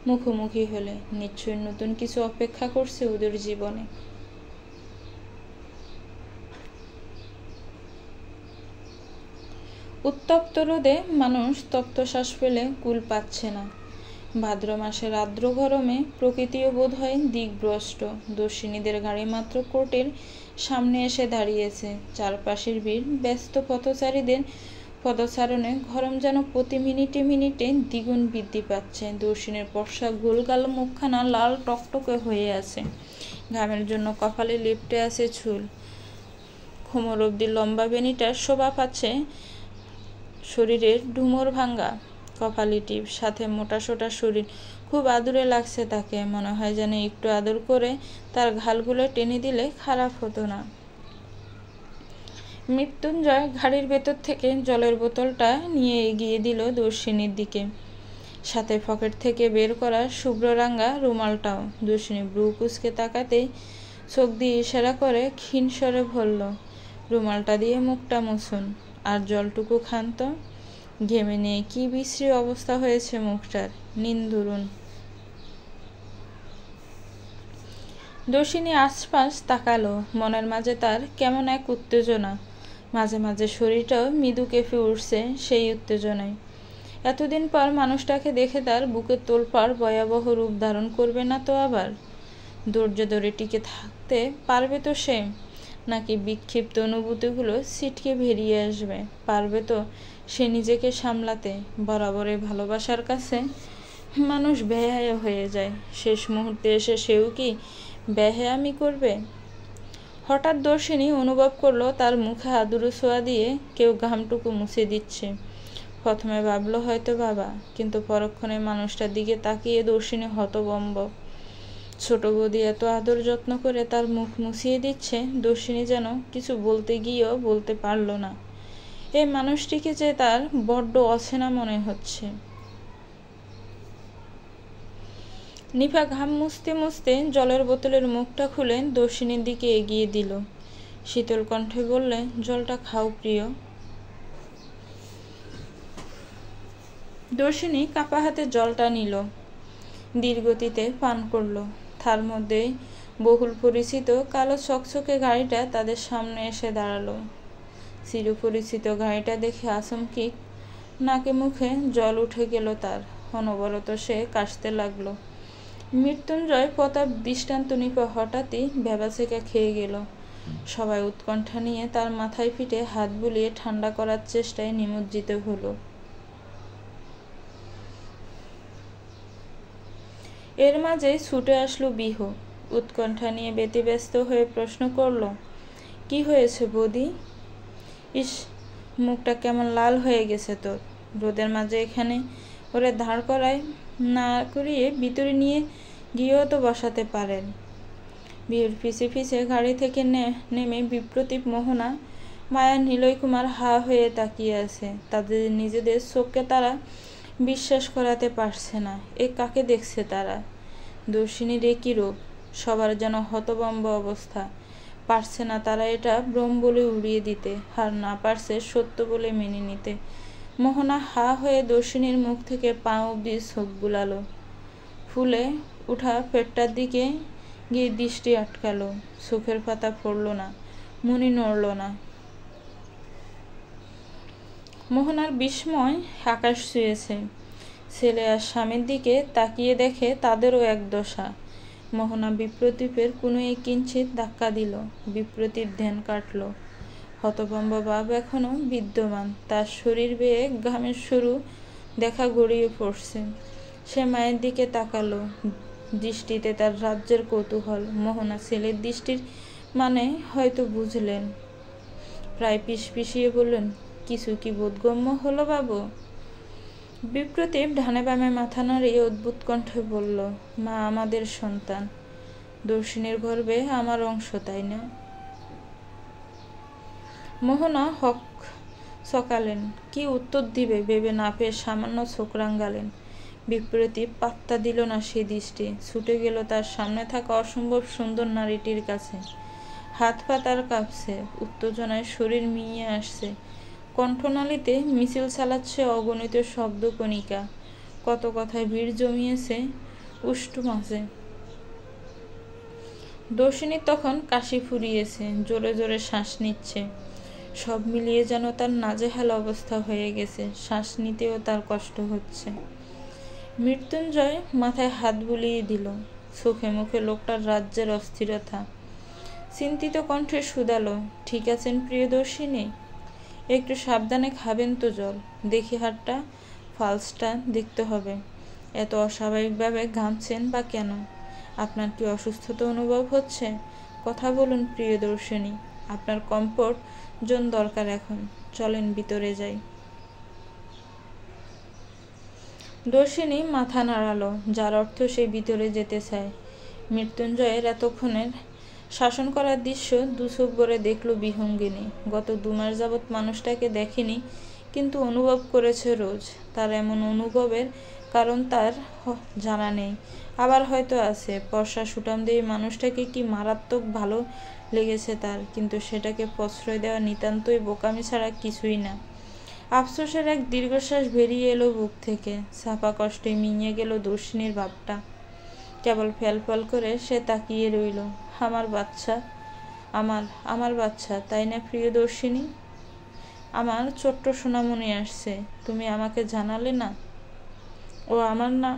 মুখোমুখি হলে? নিশ্চয়ই নতুন কিছু অপেক্ষা করছে ওদের জীবনে। উত্তপ্ত রোদে মানুষ তপ্তশ্বাস ফেলে কুল পাচ্ছে না। ভাদ্র মাসের আর্দ্র গরমে প্রকৃতিও বোধ হয় দিকভ্রষ্ট। দর্শিনীদের গাড়ি মাত্র কোর্টের সামনে এসে দাঁড়িয়েছে। চারপাশের ভিড়, ব্যস্ত পথচারীদের পদচারণে গরম যেন প্রতি মিনিটে মিনিটে দ্বিগুণ বৃদ্ধি পাচ্ছে। দর্শিনীর পর্ষা গোলগাল মুখখানা লাল টকটকে হয়ে আছে। ঘামের জন্য কপালে লেপ্টে আছে চুল। কোমর অবধি লম্বা বেনিটা শোভা পাচ্ছে শরীরের ডুমর ভাঙ্গা কপালিটি, সাথে মোটাসোটা শরীর। খুব আদুরে লাগছে তাকে। মনে হয় যেন একটু আদর করে তার ঘালগুলো টেনে দিলে খারাপ হতো না। মৃত্যুঞ্জয় গাড়ির ভেতর থেকে জলের বোতলটা নিয়ে এগিয়ে দিল দর্শিনীর দিকে, সাথে পকেট থেকে বের করা শুভ্ররাঙ্গা রুমালটাও। দর্শিনী ব্রু কুঁচকে তাকাতেই চোখ দিয়ে ইশারা করে ক্ষীণ স্বরে বলল, রুমালটা দিয়ে মুখটা মুছুন, আর জলটুকু খান তো। ঘেমে নিয়ে কি বিশ্রী অবস্থা হয়েছে মুখটার, নিন ধরুন। দর্শিনী আশপাশ তাকালো। মনের মাঝে তার কেমন এক উত্তেজনা। মাঝে মাঝে শরীরটাও মৃদু কেঁপে উঠছে সেই উত্তেজনায়। এতদিন পর মানুষটাকে দেখে তার বুকের তোলপাড় ভয়াবহ রূপ ধারণ করবে না তো আবার? ধৈর্য ধরে টিকে থাকতে পারবে তো সে? নাকি বিক্ষিপ্ত অনুভূতিগুলো ছিটকে বেরিয়ে আসবে? পারবে তো সে নিজেকে সামলাতে? বরাবরে ভালোবাসার কাছে মানুষ বেহায়া হয়ে যায়। শেষ মুহূর্তে এসে সেও কি বেহায়ামি করবে? হঠাৎ দর্শিনী অনুভব করলো তার মুখে আদুরে ছোঁয়া দিয়ে কেউ ঘামটুকু মুছে দিচ্ছে। প্রথমে ভাবলো হয়তো বাবা, কিন্তু পরক্ষণে মানুষটার দিকে তাকিয়ে দর্শিনী হতভম্ব। ছোট বৌদি এত আদর যত্ন করে তার মুখ মুছিয়ে দিচ্ছে। দর্শিনী যেন কিছু বলতে গিয়েও বলতে পারল না। এই মানুষটিকে যে তার বড্ড অচেনা মনে হচ্ছে। নিপা ঘাম মুছতে মুছতে জলের বোতলের মুখটা খুলে দর্শিনীর দিকে এগিয়ে দিল। শীতল কণ্ঠে বললে, জলটা খাও প্রিয়। দর্শিনী কাপা হাতে জলটা নিল, ধীরগতিতে পান করলো। তার মধ্যেই বহুল পরিচিত কালো চকচকে গাড়িটা তাদের সামনে এসে দাঁড়ালো। চিরপরিচিত গাড়িটা দেখে আচমকিক নাকে মুখে জল উঠে গেল তার। অনবরত সে কাশতে লাগলো। মৃত্যুঞ্জয় প্রতাপ দৃষ্টান্ত নিপা হঠাৎই ভ্যাবাচেকা খেয়ে গেল। সবাই উৎকণ্ঠা নিয়ে তার মাথায় পিঠে হাত বুলিয়ে ঠান্ডা করার চেষ্টায় নিমজ্জিত হলো। এর মাঝেই ছুটে আসলো বিহু। উৎকণ্ঠা নিয়ে ব্যতিব্যস্ত হয়ে প্রশ্ন করল, কি হয়েছে বৌদি? ইস, মুখটা কেমন লাল হয়ে গেছে তোর। রোদের মাঝে এখানে ওরে দাঁড় করায় না করিয়ে ভিতরে নিয়ে গিয়েও তো বসাতে পারেন। বিহুর পিছে পিছে গাড়ি থেকে নেমে বিপ্রতীপ, মোহনা, মায়া, নিলয় কুমার হা হয়ে তাকিয়ে আছে। তাদের নিজেদের চোখকে তারা বিশ্বাস করাতে পারছে না। এ কাকে দেখছে তারা? দর্শিনীর একই রূপ। সবার যেন হতভম্ব অবস্থা। পারছে না তারা এটা ভ্রম বলে উড়িয়ে দিতে, আর না পারছে সত্য বলে মেনে নিতে। মোহনা হা হয়ে দর্শিনীর মুখ থেকে পা অব্দি চোখ বুলালো। ফুলে উঠা পেটটার দিকে গিয়ে দৃষ্টি আটকালো। চোখের পাতা পড়ল না, মনি নড়ল না। মোহনার বিস্ময় আকাশ ছুঁয়েছে। ছেলে আর স্বামীর দিকে তাকিয়ে দেখে তাদেরও এক দশা। মোহনা বিপ্রতীপের কোনো কিঞ্চিত ধাক্কা দিল। বিপ্রতীপ ধ্যান কাটল। হতভম্ব ভাব এখনো বিদ্যমান। তার শরীর বেয়ে ঘামের সরু দেখা গড়িয়ে পড়ছে। সে মায়ের দিকে তাকালো। দৃষ্টিতে তার রাজ্যের কৌতূহল। মোহনা ছেলের দৃষ্টির মানে হয়তো বুঝলেন। প্রায় পিষপিষিয়ে বললেন, কিছু কি বোধগম্য হলো বাবু? বিপ্রতীপ ডানে বামে মাথা নাড়িয়ে অদ্ভুত কণ্ঠে বলল, মা আমাদের সন্তান, দর্শিনীর গর্ভে আমার অংশ, তাই না? মোহনা হক চকালেন। কি উত্তর দিবে ভেবে না পেয়ে সামান্য চোখ রাঙালেন। বিপ্রতীপ পাত্তা দিল না সে দৃষ্টি। ছুটে গেল তার সামনে থাকা অসম্ভব সুন্দর নারীটির কাছে। হাত পা তার কাঁপছে। উত্তেজনায় শরীর মিইয়ে আসছে। কণ্ঠনালীতে মিছিল চালাচ্ছে অগণিত শব্দকণিকা। কত কথায় ভিড় জমিয়েছে উষ্ঠ মাঝে। দর্শিনী তখন কাশি ফুরিয়েছে, জোরে জোরে শ্বাস নিচ্ছে। সব মিলিয়ে যেন তার নাজেহাল অবস্থা হয়ে গেছে, শ্বাস নিতেও তার কষ্ট হচ্ছে। মৃত্যুঞ্জয় মাথায় হাত বুলিয়ে দিল। চোখে মুখে লোকটার রাজ্যের অস্থিরতা। চিন্তিত কণ্ঠে শুধালো, ঠিক আছেন প্রিয়দর্শিনী? একটু সাবধানে খাবেন তো জল। দেখি হাতটা, ফালসটা দেখতে হবে। এত অস্বাভাবিকভাবে ঘামছেন বা কেন? আপনার কি অসুস্থতা অনুভব হচ্ছে? কথা বলুন প্রিয়দর্শিনী, আপনার কমফোর্ট জোন দরকার এখন। চলেন ভিতরে যাই। দর্শিনী মাথা নাড়ালো, যার অর্থ সে ভিতরে যেতে চায়। মৃত্যুঞ্জয়ের এতক্ষণের শাসন করার দৃশ্য দুচোখ ভরে দেখল বিহঙ্গিনী। গত 2 মাস যাবৎ মানুষটাকে দেখেনি, কিন্তু অনুভব করেছে রোজ। তার এমন অনুভবের কারণ তার জানা নেই, আবার হয়তো আছে। পর্ষা সুঠামদেহী মানুষটাকে কি মারাত্মক ভালো লেগেছে তার, কিন্তু সেটাকে প্রশ্রয় দেওয়া নিতান্তই বোকামি ছাড়া কিছুই না। আফসোসের এক দীর্ঘশ্বাস বেরিয়ে এলো বুক থেকে। ছাপা কষ্টে মিইয়ে গেল দর্শিনীর ভাবটা। কেবল ফ্যালফ্যাল করে সে তাকিয়ে রইল। আমার বাচ্চা, আমার বাচ্চা, তাই না প্রিয়দর্শিনী? আমার ছোট্ট সোনামণি আসছে, তুমি আমাকে জানালে না? ও আমার না,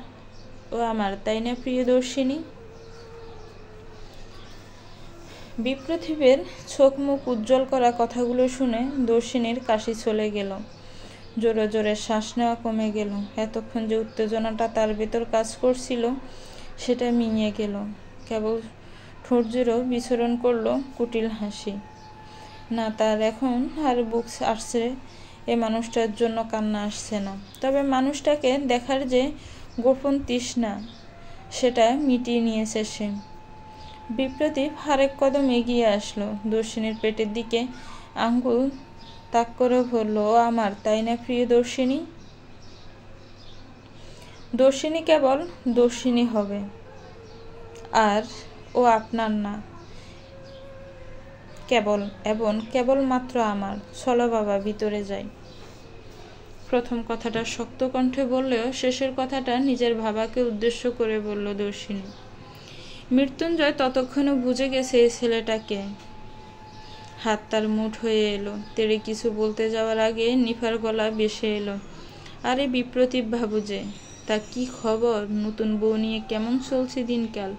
ও আমার, তাই না প্রিয়দর্শিনী? বিপ্রতীপের চোখ মুখ উজ্জ্বল করা কথাগুলো শুনে দর্শিনীর কাশি চলে গেল। জোরে জোরে শ্বাস নেওয়া কমে গেল। এতক্ষণ যে উত্তেজনাটা তার ভেতর কাজ করছিল সেটা মিইয়ে গেল। কেবল ঠোঁট জোড়ো বিচরণ করলো কুটিল হাসি। না, তার এখন আর বুক আসছে এ মানুষটার জন্য কান্না আসছে না। তবে মানুষটাকে দেখার যে গোপন তৃষ্ণা, সেটা মিটিয়ে নিয়েছে সে। বিপ্রতীপ আরেক কদম এগিয়ে আসলো। দর্শিনীর পেটের দিকে আঙ্গুল তাক করে বলল, ও আমার, তাই না প্রিয়দর্শিনী? দর্শিনী কেবল দর্শিনী হবে, আর ও আপনার না, কেবলমাত্র আমার। চলো বাবা, ভিতরে যাই। প্রথম কথাটা শক্ত কণ্ঠে বললেও শেষের কথাটা নিজের ভাবাকে উদ্দেশ্য করে বলল দর্শিনী। মৃত্যুঞ্জয় ততক্ষণে বুঝে গেছে এই ছেলেটাকে। হাত তার মুঠ হয়ে এলো। তেড়ে কিছু বলতে যাওয়ার আগে নিফার গলা ভেসে এলো, আরে বিপ্রতীপ বাবু যে, তা কি খবর? নতুন বউ নিয়ে কেমন চলছে দিনকাল?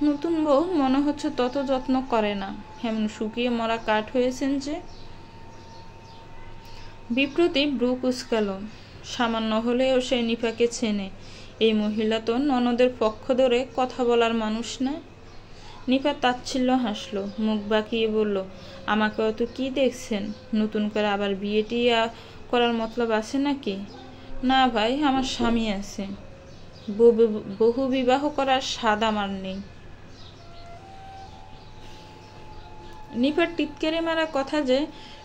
নতুন বউ মনে হচ্ছে তত যত্ন করে না, এমন শুকিয়ে মরা কাঠ হয়েছেন যে। বিপ্রতীপ ভ্রু কুঁচকাল। সামান্য হলেও সে নিফাকে চেনে। এই মহিলা তো ননদের পক্ষ ধরে কথা বলার মানুষ না। নিফা তাচ্ছিল্য হাসল, মুখ বাঁকিয়ে বলল, আমাকে অত কি দেখছেন? নতুন করে আবার বিয়ে টিয়ে করার মতলব আছে নাকি? না ভাই, আমার স্বামী আছে। বহু বিবাহ করার স্বাদ আমার নেই। নিফার টিটকারি মারা কথা যে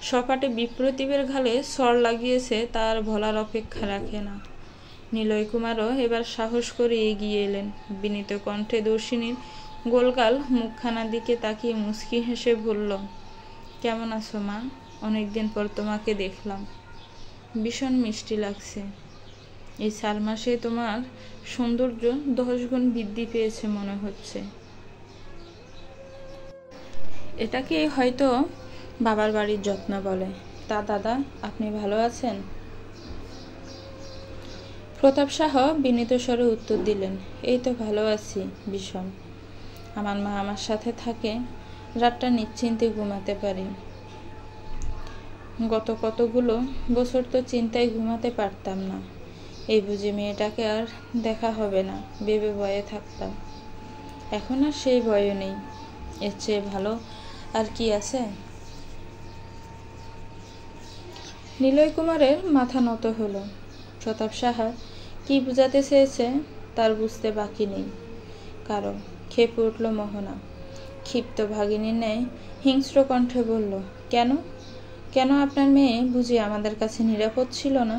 সপাটে বিপ্রতীপের ঘালে সর লাগিয়েছে তার ভোলার অপেক্ষা রাখে না। নিলয় কুমারও এবার সাহস করে এগিয়ে এলেন। বিনীত কণ্ঠে দর্শিনীর গোলগাল মুখখানার দিকে তাকিয়ে মুচকি হেসে বলল, কেমন আছো মা? অনেকদিন পর তোমাকে দেখলাম, ভীষণ মিষ্টি লাগছে। এই 4 মাসে তোমার সৌন্দর্য 10 গুণ বৃদ্ধি পেয়েছে মনে হচ্ছে। এটাকে হয়তো বাবার বাড়ির যত্ন বলে। তা দাদা, আপনি ভালো আছেন? প্রতাপ সাহ বিনীত স্বরে উত্তর দিলেন, এই তো ভালো আছি বিষম। আমার মা আমার সাথে থাকে, রাতটা নিশ্চিন্তে ঘুমাতে পারি। গত কতগুলো বছর তো চিন্তায় ঘুমাতে পারতাম না। এই বুঝি মেয়েটাকে আর দেখা হবে না ভেবে ভয়ে থাকতাম। এখন আর সেই ভয়ও নেই। এর চেয়ে ভালো আর কি আছে? নিলয় কুমারের মাথা নত হলো। প্রতাপ সাহা কি বুঝাতে চেয়েছে তার বুঝতে বাকি নেই কারো। খেপে উঠল মোহনা। ক্ষিপ্ত ভাগিনীর ন্যায় হিংস্র কণ্ঠে বলল, কেন কেন আপনার মেয়ে বুঝি আমাদের কাছে নিরাপদ ছিল না?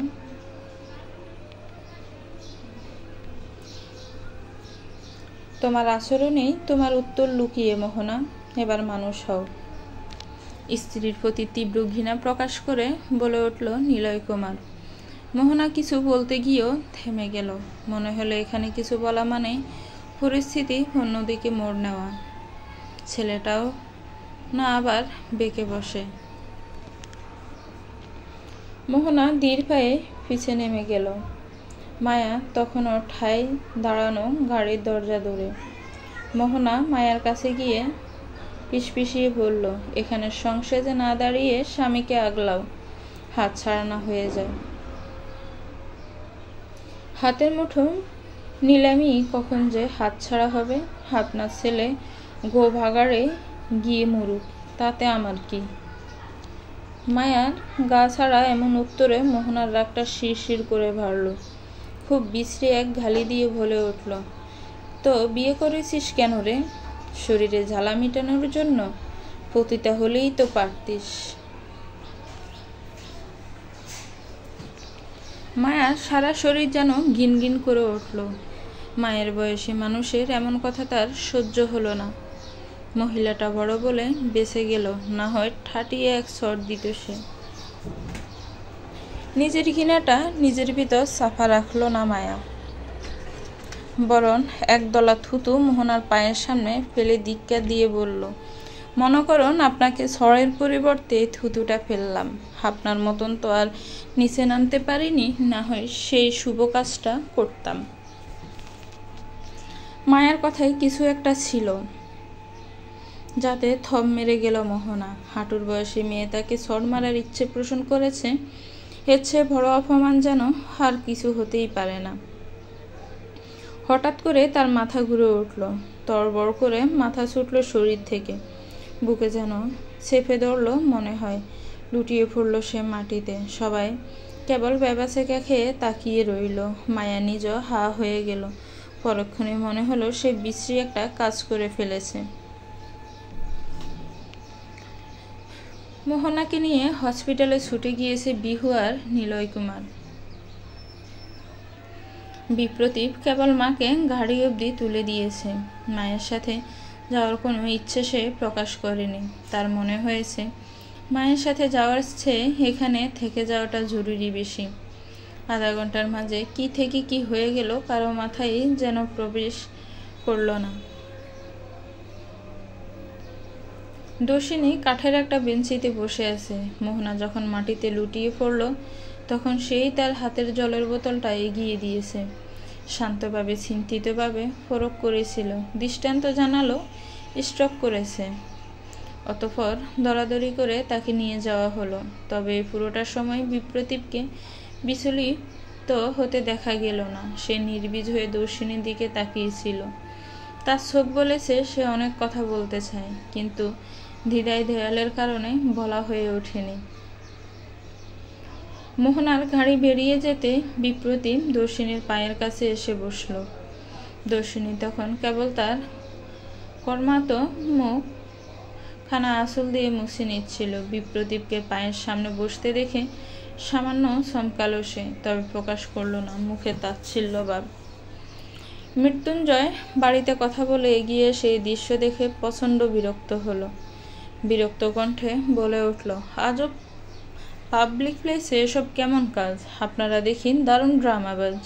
তোমার আচরণেই তোমার উত্তর লুকিয়ে মোহনা। এবার মানুষ হও। স্ত্রীর প্রতি তীব্র ঘৃণা প্রকাশ করে বলে উঠল নিলয় কুমার। মোহনা কিছু বলতে গিয়েও থেমে গেল। মনে হলো এখানে কিছু বলা মানে পরিস্থিতি অন্যদিকে মোড় নেওয়া। ছেলেটাও না আবার বেঁকে বসে। মোহনা ধীর পায়ে পিছে নেমে গেল। মায়া তখনও ঠায় দাঁড়ানো গাড়ির দরজা ধরে। মোহনা মায়ার কাছে গিয়ে পিষপিষিয়ে বলল, এখানে সংসারে না দাঁড়িয়ে স্বামীকে আগলাও, হাত ছাড়া না হয়ে যায়। হাতের মুঠো নিলামি কখন যে হাত ছাড়া হবে? আপনার ছেলে গোভাগাড়ে গিয়ে মরুক, তাতে আমার কি? মায়ার গা ছাড়া এমন উত্তরে মোহনার রাগটা শিরশির করে বাড়ল। খুব বিশ্রী এক গালি দিয়ে বলে উঠল, তো বিয়ে করেছিস কেন রে? শরীরে জ্বালা মেটানোর জন্য? পতিতা হলেই তো পারতিস। মায়ার সারা শরীর যেন গিনগিন করে উঠল। মায়ের বয়সী মানুষের এমন কথা তার সহ্য হলো না। মহিলাটা বড় বলে বেঁচে গেল, না হয় ঠাটিয়ে এক চড় দিত সে। নিজের ঘৃণাটা নিজের ভিতর সাফা রাখল না মায়া, বরং একদলা থুতু মোহনার পায়ের সামনে ফেলে ধিক্কা দিয়ে বলল, মনে করুন আপনাকে ছড়ের পরিবর্তে থুতুটা ফেললাম। আপনার মতন তো আর নিচে নামতে পারিনি, না হয় সেই শুভ কাজটা করতাম। মায়ার কথায় কিছু একটা ছিল যাতে থম মেরে গেল মোহনা। হাঁটুর বয়সী মেয়ে তাকে ছড় মারার ইচ্ছে পোষণ করেছে, এর চেয়ে বড় অপমান যেন আর কিছু হতেই পারে না। হঠাৎ করে তার মাথা ঘুরে উঠল, তড়বড় করে মাথা ছুটল শরীর থেকে, বুকে যেন চেপে ধরল মনে হয়। লুটিয়ে পড়ল সে মাটিতে। সবাই কেবল বেবাচেকা খেয়ে তাকিয়ে রইল। মায়া নিজ হা হয়ে গেল। পরক্ষণে মনে হলো সে বিশ্রী একটা কাজ করে ফেলেছে। মোহনাকে নিয়ে হসপিটালে ছুটে গিয়েছে বিহু আর নিলয় কুমার। বিপ্রতীপ কেবল মাকে গাড়ি অবধি তুলে দিয়েছে। মায়ের সাথে যাওয়ার কোনো ইচ্ছে সে প্রকাশ করেনি। তার মনে হয়েছে মায়ের সাথে যাওয়ার চেয়ে এখানে থেকে যাওয়াটা জরুরি বেশি। আধা ঘন্টার মাঝে কি থেকে কি হয়ে গেল কারো মাথায় যেন প্রবেশ করল না। দর্শিনী কাঠের একটা বেঞ্চিতে বসে আছে। মোহনা যখন মাটিতে লুটিয়ে পড়ল তখন সেই তার হাতের জলের বোতলটা এগিয়ে দিয়েছে। শান্তভাবে চিন্তিতভাবে পরখ করেছিল, দৃষ্টান্ত জানালো স্ট্রোক করেছে। অতঃপর দরাদরি করে তাকে নিয়ে যাওয়া হলো। তবে পুরোটা সময় বিপ্রতীপকে বিচলিত হতে দেখা গেল না। সে নির্বীজ হয়ে দর্শিনীর দিকে তাকিয়েছিল। তার চোখ বলেছে সে অনেক কথা বলতে চায়, কিন্তু দ্বিধায় দেয়ালের কারণে বলা হয়ে ওঠেনি। মোহনার গাড়ি বেরিয়ে যেতে বিপ্রতীপ দর্শিনীর পায়ের কাছে এসে বসল। দর্শিনী তখন কেবল তার কর্মাত মুখ খানা আঁচল দিয়ে মুছে নিচ্ছিল। বিপ্রতীপকে পায়ের সামনে বসতে দেখে সামান্য চমকালো সে, তবে প্রকাশ করল না মুখে তাচ্ছিল্য ভাব। মৃত্যুঞ্জয় বাড়িতে কথা বলে এগিয়ে সেই দৃশ্য দেখে প্রচণ্ড বিরক্ত হলো। বিরক্ত কণ্ঠে বলে উঠল, আজব পাবলিক প্লেসে এসব কেমন কাজ? আপনারা দেখিন দারুণ ড্রামাবাজ।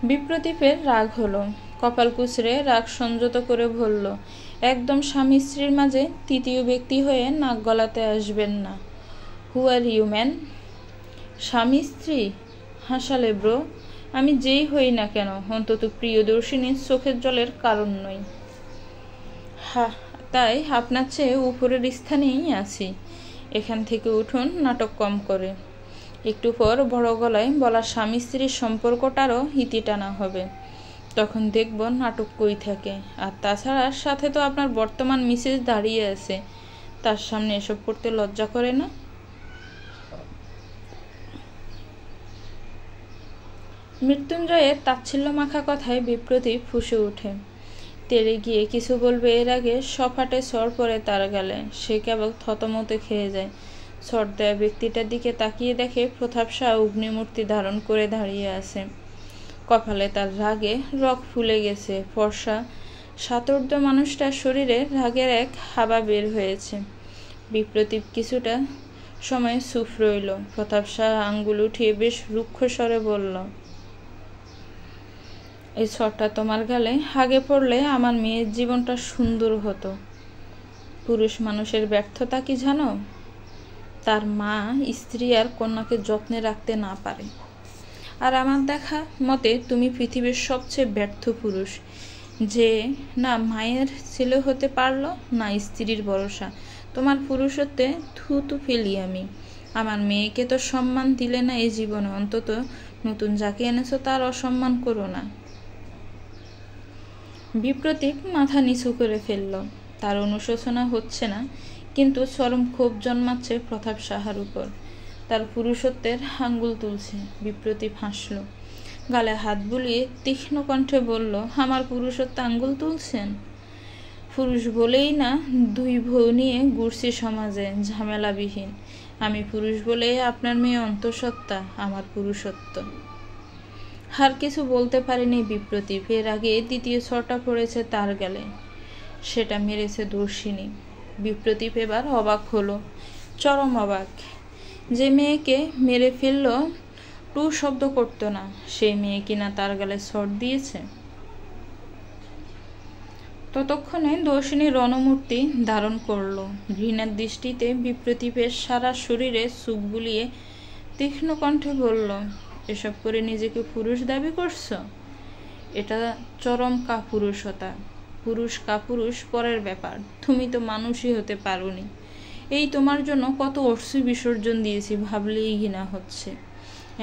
বিপ্রতীপের রাগ হলো। কপাল কুঁচড়ে রাগ সংযত করে বলল, একদম স্বামী স্ত্রীর মাঝে তৃতীয় ব্যক্তি হয়ে নাক গলাতে আসবেন না। হু আর ইউ ম্যান? স্বামী স্ত্রী? হাসালে ব্রো। আমি যেই হই না কেন, অন্তত প্রিয়দর্শিনীর চোখের জলের কারণ নই। তাই আপনার চেয়ে উপরের স্থানেই আছি। এখান থেকে উঠুন, নাটক কম করে। একটু পর বড় গলায় বলা স্বামী স্ত্রীর সম্পর্কটারও ইতি টানা হবে। তখন দেখব নাটক কই থাকে। আর তাছাড়া সাথে তো আপনার বর্তমান মিসেস দাঁড়িয়ে আছে, তার সামনে এসব করতে লজ্জা করে না? মৃত্যুঞ্জয়ের তাচ্ছিল্য মাখা কথায় বিপ্রতীপ ফুঁসে ওঠে। তেড়ে গিয়ে কিছু বলবে এর আগে সফাটে চড় পড়ে তার গালে। সে কেবল থতমতে খেয়ে যায়। চড় দেওয়া ব্যক্তিটার দিকে তাকিয়ে দেখে প্রতাপ শাহ অগ্নিমূর্তি ধারণ করে দাঁড়িয়ে আছে। কপালে তার রাগে রগ ফুলে গেছে। ফর্সা সাতর্দ মানুষটার শরীরে রাগের এক হাবা বের হয়েছে। বিপ্রতীপ কিছুটা সময় চুপ রইল। প্রতাপ শাহ আঙ্গুল উঠিয়ে বেশ রুক্ষ স্বরে বলল, এই ছড়টা তোমার গালে আগে পড়লে আমার মেয়ের জীবনটা সুন্দর হতো। পুরুষ মানুষের ব্যর্থতা কি জানো? তার মা, স্ত্রী আর কন্যাকে যত্নে রাখতে না পারে। আর আমার দেখা মতে তুমি পৃথিবীর সবচেয়ে ব্যর্থ পুরুষ, যে না মায়ের ছেলে হতে পারলো, না স্ত্রীর ভরসা। তোমার পুরুষত্বে থুতু ফেলি আমি। আমার মেয়েকে তো সম্মান দিলে না এই জীবনে, অন্তত নতুন যাকে এনেছো তার অসম্মান করো না। বিপ্রতীপ মাথা নিচু করে ফেলল। তার অনুশোচনা হচ্ছে না, কিন্তু চরম ক্ষোভ জন্মাচ্ছে প্রতাপ সাহার উপর। তার পুরুষত্বের আঙ্গুল তুলছে। বিপ্রতীপ হাসল, গালে হাত বুলিয়ে তীক্ষ্ণ কণ্ঠে বলল, আমার পুরুষত্ব আঙ্গুল তুলছেন? পুরুষ বলেই না দুই বউ নিয়ে ঘুরছি সমাজে, ঝামেলাবিহীন। আমি পুরুষ বলেই আপনার মেয়ে অন্তঃসত্ত্বা, আমার পুরুষত্ব। আর কিছু বলতে পারেনি বিপ্রতীপ। এর আগে দ্বিতীয় ছটা পড়েছে তার গালে, সেটা মেরেছে দর্শিনী। বিপ্রতীপ এবার অবাক হলো, চরম অবাক। যে মেয়েকে মেরে ফেলল টু শব্দ করতো না, সেই মেয়ে কিনা তার গালে শট দিয়েছে। ততক্ষণে দর্শিনী রণমূর্তি ধারণ করল। ঘৃণার দৃষ্টিতে বিপ্রতীপের সারা শরীরে চোখ বুলিয়ে তীক্ষ্ণ কণ্ঠে বলল, এসব করে নিজেকে পুরুষ দাবি করছো? এটা চরম কাপুরুষতা। পুরুষ কাপুরুষ পরের ব্যাপার, তুমি তো মানুষই হতে পারোনি। এই তোমার জন্য কত অশ্রু বিসর্জন দিয়েছি, ভাবলেই ঘৃণা হচ্ছে।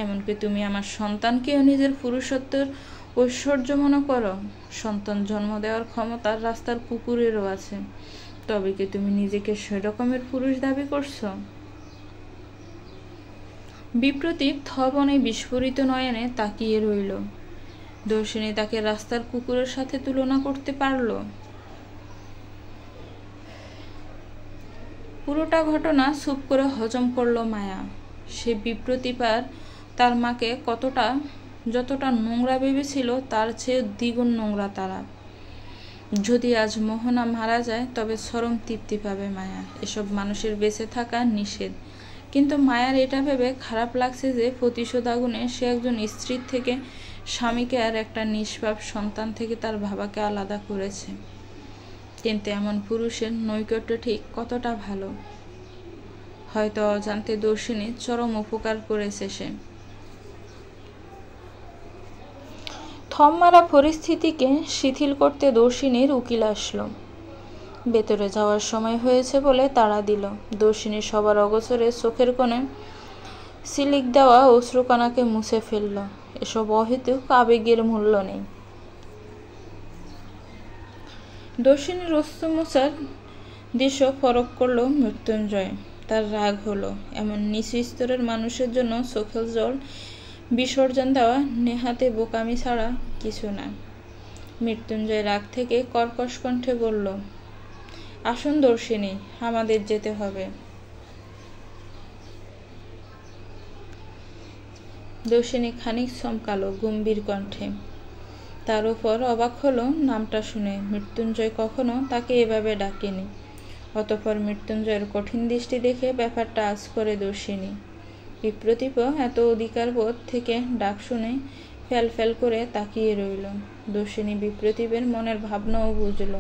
এমনকি তুমি আমার সন্তানকেও নিজের পুরুষত্বের ঐশ্বর্য মনে করো। সন্তান জন্ম দেওয়ার ক্ষমতা রাস্তার কুকুরেরও আছে, তবে কি তুমি নিজেকে সেরকমের পুরুষ দাবি করছো? বিপ্রতীপ থবনে বিস্ফোরিত নয়নে তাকিয়ে রইল। দর্শিনী তাকে রাস্তার কুকুরের সাথে তুলনা করতে পারল? পুরোটা ঘটনা চুপ করে হজম করল মায়া। সে বিপ্রতীপ আর তার মাকে যতটা নোংরা ভেবেছিল তার চেয়ে দ্বিগুণ নোংরা তারা। যদি আজ মোহনা মারা যায় তবে চরম তৃপ্তি পাবে মায়া। এসব মানুষের বেঁচে থাকা নিষেধ, কিন্তু মায়ার এটা ভেবে খারাপ লাগছে যে প্রতিশোধ আগুনে সে একজন স্ত্রীর থেকে স্বামীকে আর একটা নিষ্পাপ সন্তান থেকে তার বাবাকে আলাদা করেছে। কিন্তু এমন পুরুষের নৈকট্য ঠিক কতটা ভালো। হয়তো অজান্তে দর্শিনী চরম উপকার করেছে সে। থম মারা পরিস্থিতিকে শিথিল করতে দর্শিনীর উকিল আসলো। ভেতরে যাওয়ার সময় হয়েছে বলে তাড়া দিল। দর্শিনী সবার অগোচরে চোখের কোণে সিলিক দেওয়া অশ্রুকণাকে মুছে ফেলল। এসব অহেতুক আবেগের মূল্য নেই। দর্শিনীর অশ্রু মোছার দৃশ্য ফরক করল মৃত্যুঞ্জয়। তার রাগ হলো, এমন নিচু স্তরের মানুষের জন্য চোখের জল বিসর্জন দেওয়া নেহাতে বোকামি ছাড়া কিছু না। মৃত্যুঞ্জয় রাগ থেকে কর্কশ কণ্ঠে বলল, আসুন দর্শিনী, আমাদের যেতে হবে। দর্শিনী খানিক চমকালো গম্ভীর কণ্ঠে। তার উপর অবাক হলো নামটা শুনে। মৃত্যুঞ্জয় কখনো তাকে এভাবে ডাকেনি। অতঃপর মৃত্যুঞ্জয়ের কঠিন দৃষ্টি দেখে ব্যাপারটা আঁচ করে দর্শিনী। বিপ্রতীপ এত অধিকারবোধ থেকে ডাক শুনে ফ্যাল ফ্যাল করে তাকিয়ে রইল। দর্শিনী বিপ্রতীপের মনের ভাবনাও বুঝল।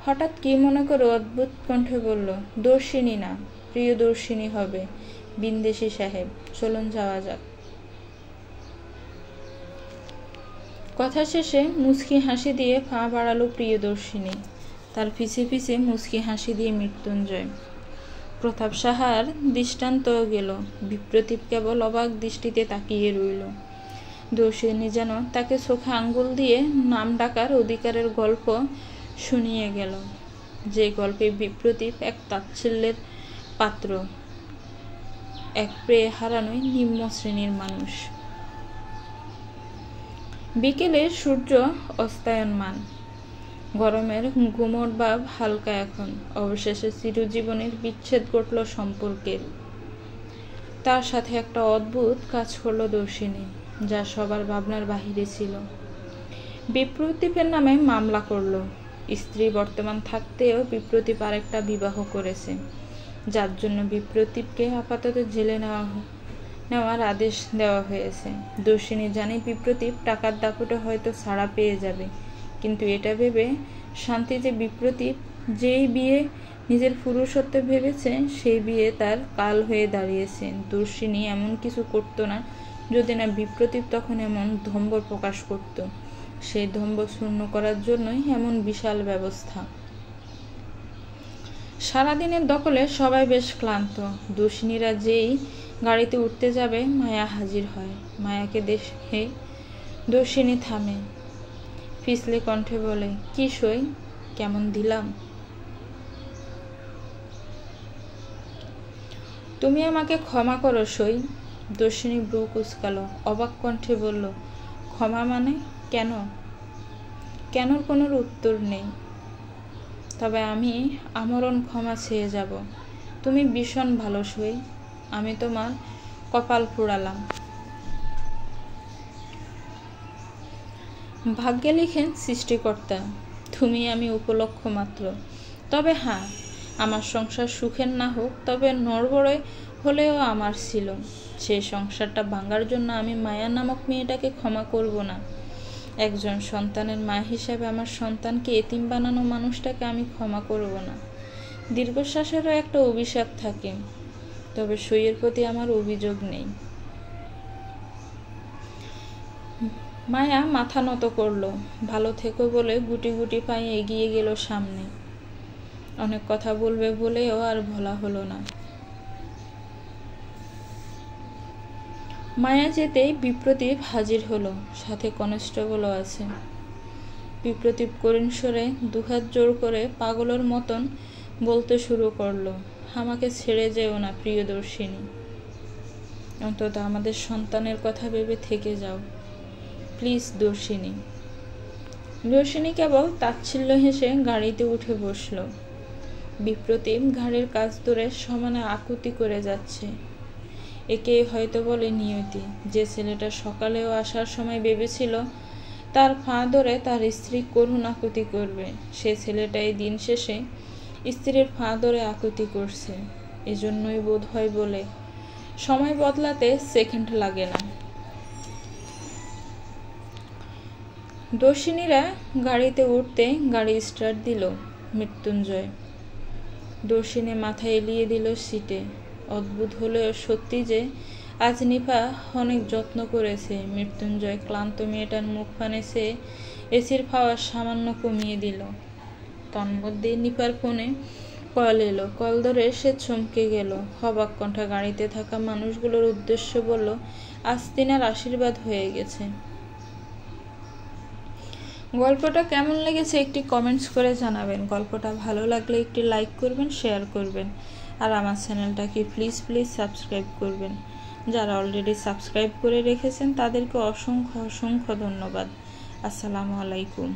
হঠাৎ কি মনে করে অদ্ভুত কণ্ঠে বলল, দর্শিনী না, প্রিয়দর্শিনী হবে। বিন্দেশী সাহেব, চলুন যাওয়া যাক। কথা শেষে মুচকি হাসি দিয়ে পা বাড়ালো প্রিয়দর্শিনী। তার পিছে পিছে মুচকি হাসি দিয়ে মৃত্যুঞ্জয়। প্রতাপ সাহার দৃষ্টান্ত গেল। বিপ্রতীপ কেবল অবাক দৃষ্টিতে তাকিয়ে রইল। দর্শিনী যেন তাকে চোখে আঙ্গুল দিয়ে নাম ডাকার অধিকারের গল্প শুনিয়ে গেল, যে গল্পে বিপ্রতীপ এক তাচ্ছিল্যের পাত্র, এক প্রেয়ে হারানোই নিম্ন শ্রেণীর মানুষ। বিকেলে সূর্য অস্তায়নমান। গরমের গুমট ভাব হালকা এখন। অবশেষে চিরজীবনের বিচ্ছেদ ঘটল সম্পর্কের। তার সাথে একটা অদ্ভুত কাজ করলো দর্শিনী, যা সবার ভাবনার বাহিরে ছিল। বিপ্রতীপের নামে মামলা করল। স্ত্রী বর্তমান থাকতেও বিপ্রতীপ আরেকটা বিবাহ করেছে, যার জন্য বিপ্রতীপকে আপাতত জেলে নেওয়ার আদেশ দেওয়া হয়েছে। দর্শিনী জানে বিপ্রতীপ টাকার দাপটে হয়তো ছাড়া পেয়ে যাবে, কিন্তু এটা ভেবে শান্তি যে বিপ্রতীপ যেই বিয়ে নিজের পুরুষত্বে ভেবেছে সেই বিয়ে তার কাল হয়ে দাঁড়িয়েছে। দর্শিনী এমন কিছু করত না যদি না বিপ্রতীপ তখন এমন ধম্বর প্রকাশ করত। সেই ধম্বর শূন্য করার জন্যই এমন বিশাল ব্যবস্থা। সারাদিনের দখলে সবাই বেশ ক্লান্ত। দর্শিনীরা যেই গাড়িতে উঠতে যাবে মায়া হাজির হয়। মায়াকে দেখে দর্শিনী থামে, পিছলে কণ্ঠে বলে, কি সই, কেমন দিলাম? তুমি আমাকে ক্ষমা করো সই। দর্শিনী ব্রু কুঁচকালো, অবাক কণ্ঠে বলল, ক্ষমা মানে? কেন? কেনর কোনো উত্তর নেই। তবে আমি আমরণ ক্ষমা চেয়ে যাব। তুমি ভীষণ ভালো সই, আমি তোমার কপাল পোড়ালাম। ভাগ্যে লিখেন সৃষ্টিকর্তা, তুমি আমি উপলক্ষ মাত্র। তবে হ্যাঁ, আমার সংসার সুখের না হোক, তবে নড়বড়ে হলেও আমার ছিল। সেই সংসারটা ভাঙার জন্য আমি মায়া নামক মেয়েটাকে ক্ষমা করব না। একজন সন্তানের মা হিসেবে আমার সন্তানকে এতিম বানানো মানুষটাকে আমি ক্ষমা করব না। দীর্ঘশ্বাসেরও একটা অভিশাপ থাকে, তবে সইয়ের প্রতি আমার অভিযোগ নেই। মায়া মাথা নত করল, ভালো থেকো বলে গুটি গুটি পায়ে এগিয়ে গেল সামনে। অনেক কথা বলবে বলেও আর বলা হলো না। মায়া যেতেই বিপ্রতীপ হাজির হলো, সাথে কনস্টেবলও আছে। বিপ্রতীপ করুণ স্বরে দুহাত জোর করে পাগলের মতন বলতে শুরু করলো, আমাকে ছেড়ে যেও না প্রিয়দর্শিনী, অন্তত আমাদের সন্তানের কথা ভেবে থেকে যাও, প্লিজ দর্শিনী। দর্শিনী কেবল তাচ্ছিল্য হেসে গাড়িতে উঠে বসল। বিপ্রতীপ ঘাড়ের কাছ ধরে সমানে আকুতি করে যাচ্ছে। একেই হয়তো বলে নিয়তি। যে ছেলেটা সকালেও আসার সময় ভেবেছিল তার পা ধরে তার স্ত্রী করুণ আকুতি করবে, সে ছেলেটাই দিন শেষে স্ত্রীর পা ধরে আকুতি করছে। এজন্যই বোধ হয় বলে সময় বদলাতে সেকেন্ড লাগে না। দর্শিনীরা গাড়িতে উঠতে গাড়ি স্টার্ট দিল মৃত্যুঞ্জয়। দর্শিনী মাথা এলিয়ে দিল সিটে। অদ্ভুত হলেও সত্যি যে আজ নিপা অনেক যত্ন করেছে। মৃত্যুঞ্জয় ক্লান্ত মেয়েটার মুখপানে সে এসির পাওয়ার সামান্য কমিয়ে দিল। তন্মধ্যে নিপার ফোনে কল এলো। কল ধরে সে চমকে গেল। অবাক কণ্ঠা গাড়িতে থাকা মানুষগুলোর উদ্দেশ্যে বলল, আজ তিনার আশীর্বাদ হয়ে গেছে। গল্পটা কেমন লেগেছে একটি কমেন্টস করে জানাবেন। গল্পটা ভালো লাগলে একটি লাইক করবেন, শেয়ার করবেন, আর আমার চ্যানেলটাকে প্লিজ সাবস্ক্রাইব করবেন। যারা অলরেডি সাবস্ক্রাইব করে রেখেছেন তাদেরকে অসংখ্য ধন্যবাদ। আসসালামু আলাইকুম।